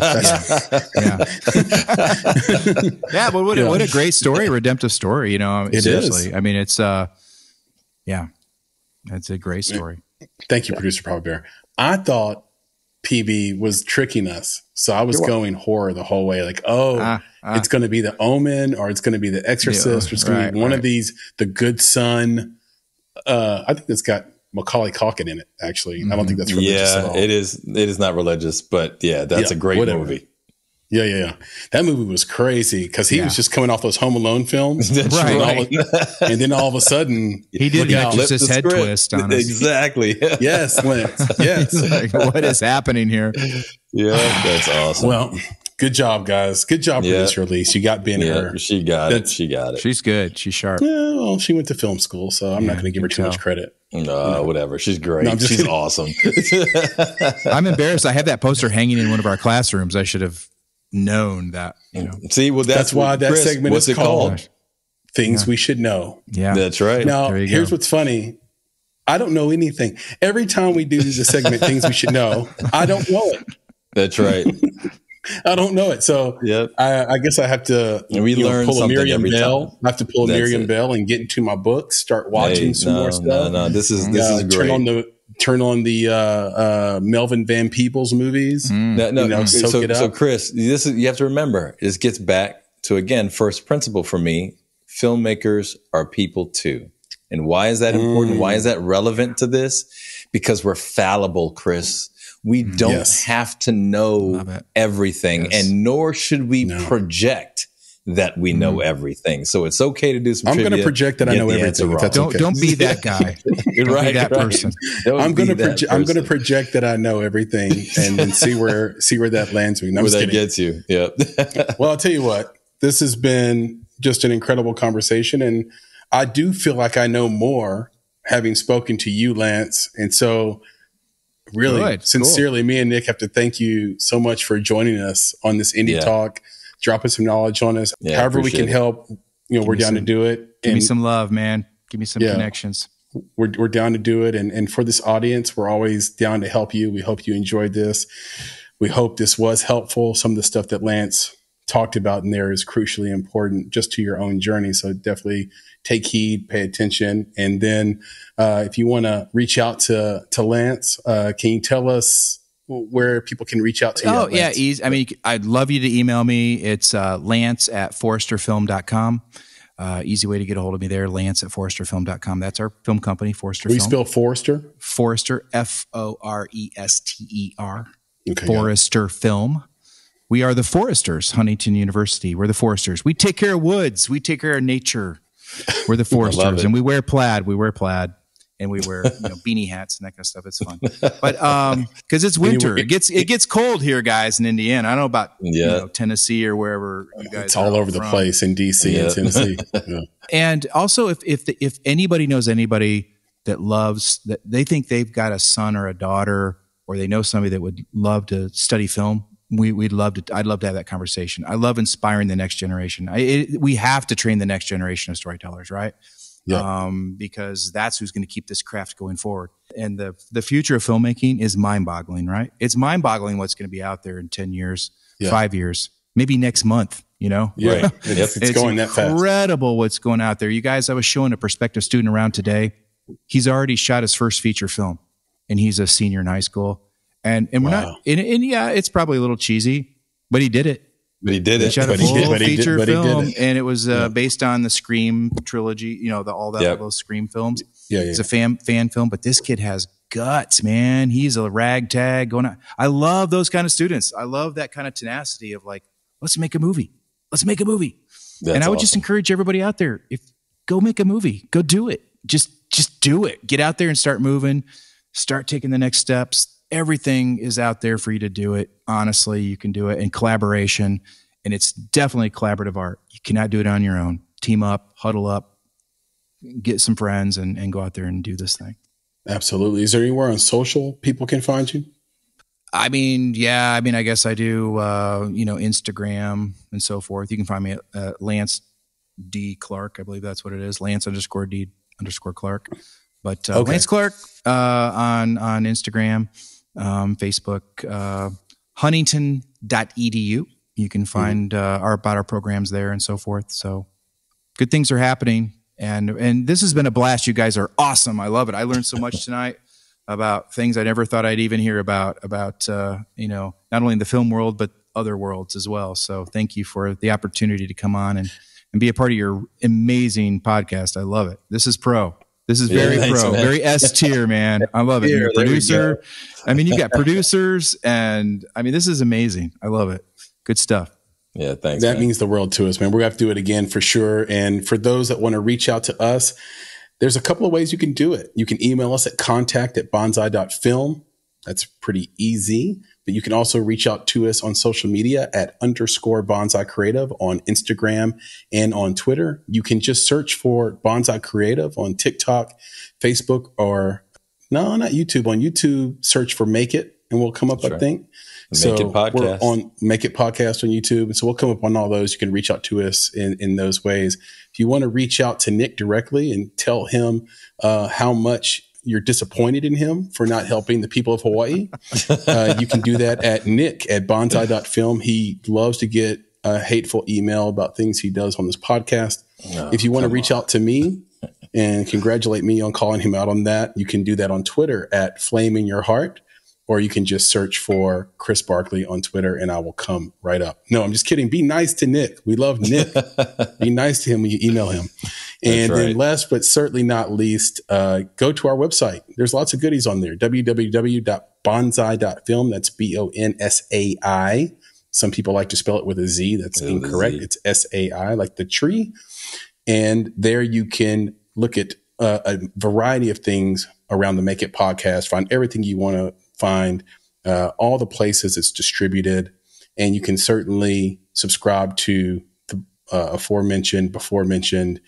but what a great story, redemptive story, you know. Seriously. Is. I mean, it's it's a great story. Thank you, producer Papa Bear. I thought PB was tricking us, so I was going horror the whole way. Like, it's going to be The Omen, or it's going to be The Exorcist, or it's going to be one of these, The Good Son. I think it's got Macaulay Culkin in it, actually. I don't think that's religious at all. It is not religious, but that's a great movie. Yeah. That movie was crazy because he was just coming off those Home Alone films. That's right. And then all of a sudden, he did an exorcist head twist on us. Exactly. Yes, Lance. Yes. Like, what is happening here? Yeah, that's awesome. Well, good job, guys. Good job for this release. You got Ben-Hur. She got it. She got it. She's good. She's sharp. Yeah, well, she went to film school, so I'm not going to give her too much credit. No, whatever. She's great. No, she's awesome. I'm embarrassed. I have that poster hanging in one of our classrooms. I should have known that. You know. See, well, that's why that Chris, segment is called Things We Should Know. Yeah, that's right. Now, here's what's funny. I don't know anything. Every time we do the segment, Things We Should Know, I don't know it. That's right. I don't know it. So I guess I have to pull a Miriam Bell. I have to pull a Miriam Bell and get into my books, start watching some more stuff. No, this is great. Turn on the Melvin Van Peebles movies. So Chris, you have to remember, this gets back to, again, first principle for me. Filmmakers are people too. And why is that important? Why is that relevant to this? Because we're fallible, Chris. We don't have to know everything, and nor should we project that we know everything. So it's okay to do some trivia. I'm going to project that I know everything. Don't be that guy. Don't be that person. I'm going to project that I know everything and see where that lands me. Where that gets you. Yeah. Well, I'll tell you what. This has been just an incredible conversation, and I do feel like I know more having spoken to you, Lance. And so really, sincerely, me and Nick have to thank you so much for joining us on this Indie Talk, dropping some knowledge on us. However we can help, we're down to do it. Give me some love, man. Give me some connections. We're down to do it. And for this audience, we're always down to help you. We hope you enjoyed this. We hope this was helpful. Some of the stuff that Lance talked about in there is crucially important just to your own journey. So definitely take heed, pay attention. And then if you want to reach out to Lance, can you tell us where people can reach out to you? Oh, yeah. Easy. I mean, I'd love you to email me. It's lance@forresterfilm.com. Easy way to get a hold of me there, lance@forresterfilm.com. That's our film company, Forrester Film. We spell Forrester? Forrester, Forester. Okay, Forrester Film. We are the Foresters, Huntington University. We're the Foresters. We take care of woods. We take care of nature. We're the Foresters. And we wear plaid. And we wear beanie hats and that kind of stuff. It's fun. But because it's winter. It gets cold here, guys, in Indiana. I don't know about Tennessee or wherever you guys It's all over the place in DC and Tennessee. Yeah. And also, if anybody knows anybody that loves, that they think they've got a son or a daughter, or they know somebody that would love to study film, I'd love to have that conversation. I love inspiring the next generation. We have to train the next generation of storytellers, right? Yeah. Because that's who's going to keep this craft going forward. And the future of filmmaking is mind-boggling, right? It's mind-boggling what's going to be out there in 10 years, 5 years, maybe next month. you know? Yeah, it's going that fast. Incredible what's going out there. You guys, I was showing a prospective student around today. He's already shot his first feature film, and he's a senior in high school. And we're not, and yeah, it's probably a little cheesy, but he did it. But he did He it. shot a full feature film, and it was Yeah. based on the Scream trilogy, you know, all those Scream films. Yeah, It's a fan film, but this kid has guts, man. He's a ragtag going on. I love those kind of students. I love that kind of tenacity of like, let's make a movie. Let's make a movie. And I would just encourage everybody out there, go make a movie, go do it. Just do it. Get out there and start moving, start taking the next steps. Everything is out there for you to do it. Honestly, you can do it in collaboration, and it's definitely collaborative art. You cannot do it on your own. Team up, huddle up, get some friends, and go out there and do this thing. Absolutely. Is there anywhere on social people can find you? I mean, yeah. I mean, I guess I do, Instagram and so forth. You can find me at Lance D. Clark. I believe that's what it is. Lance_D_Clark. But Lance Clark on Instagram, Facebook, Huntington.edu. You can find about our programs there and so forth. So good things are happening. And this has been a blast. You guys are awesome. I love it. I learned so much tonight about things I never thought I'd even hear about not only the film world, but other worlds as well. So thank you for the opportunity to come on and be a part of your amazing podcast. I love it. This is pro. This is very pro, very S tier, man. I love it. You're a producer. I mean, you got producers, and I mean, this is amazing. I love it. Good stuff. Yeah, thanks. That means the world to us, man. We're going to have to do it again for sure. And for those that want to reach out to us, there's a couple of ways you can do it. You can email us at contact@bonsai.film. That's pretty easy. But you can also reach out to us on social media at _Bonsai Creative on Instagram and on Twitter. You can just search for Bonsai Creative on TikTok, Facebook, or no, not YouTube. On YouTube, search for Make It, and we'll come up, I think. Make It Podcast. We're on Make It Podcast on YouTube. And so we'll come up on all those. You can reach out to us in those ways. If you want to reach out to Nick directly and tell him how much you're disappointed in him for not helping the people of Hawaii, you can do that at nick@bonsai.film. He loves to get a hateful email about things he does on this podcast. If you want to reach out to me and congratulate me on calling him out on that, you can do that on Twitter at @FlameInYourHeart, or you can just search for Chris Barkley on Twitter and I will come right up. No, I'm just kidding. Be nice to Nick. We love Nick. Be nice to him when you email him. And then last but certainly not least, go to our website. There's lots of goodies on there. www.bonsai.film. That's BONSAI. Some people like to spell it with a Z. That's incorrect. It's SAI, like the tree. And there you can look at a variety of things around the Make It podcast, find everything you want to find, all the places it's distributed. And you can certainly subscribe to the before mentioned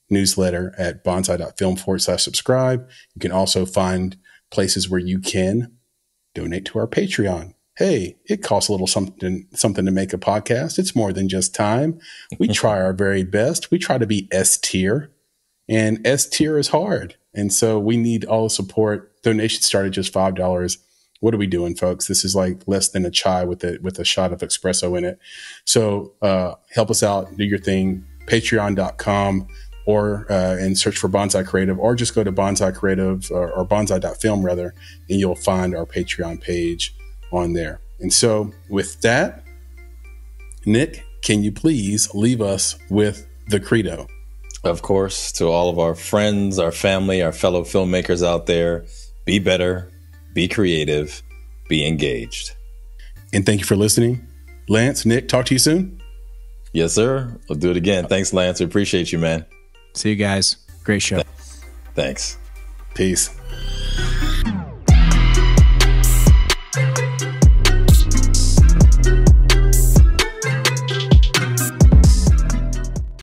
newsletter at bonsai.film/subscribe. You can also find places where you can donate to our Patreon. Hey, it costs a little something to make a podcast. It's more than just time. We try our very best. We try to be S tier, and S tier is hard. And so we need all the support. Donations start at just $5. What are we doing, folks? This is like less than a chai with a shot of espresso in it. So help us out, do your thing, patreon.com, or and search for Bonsai Creative, or just go to Bonsai Creative or bonsai.film rather, and you'll find our Patreon page on there. And so with that, Nick, can you please leave us with the credo? Of course, to all of our friends, our family, our fellow filmmakers out there, be better, be creative, be engaged. And thank you for listening. Lance, Nick, talk to you soon. Yes, sir. We'll do it again. Thanks, Lance. We appreciate you, man. See you guys. Great show. Thanks. Peace.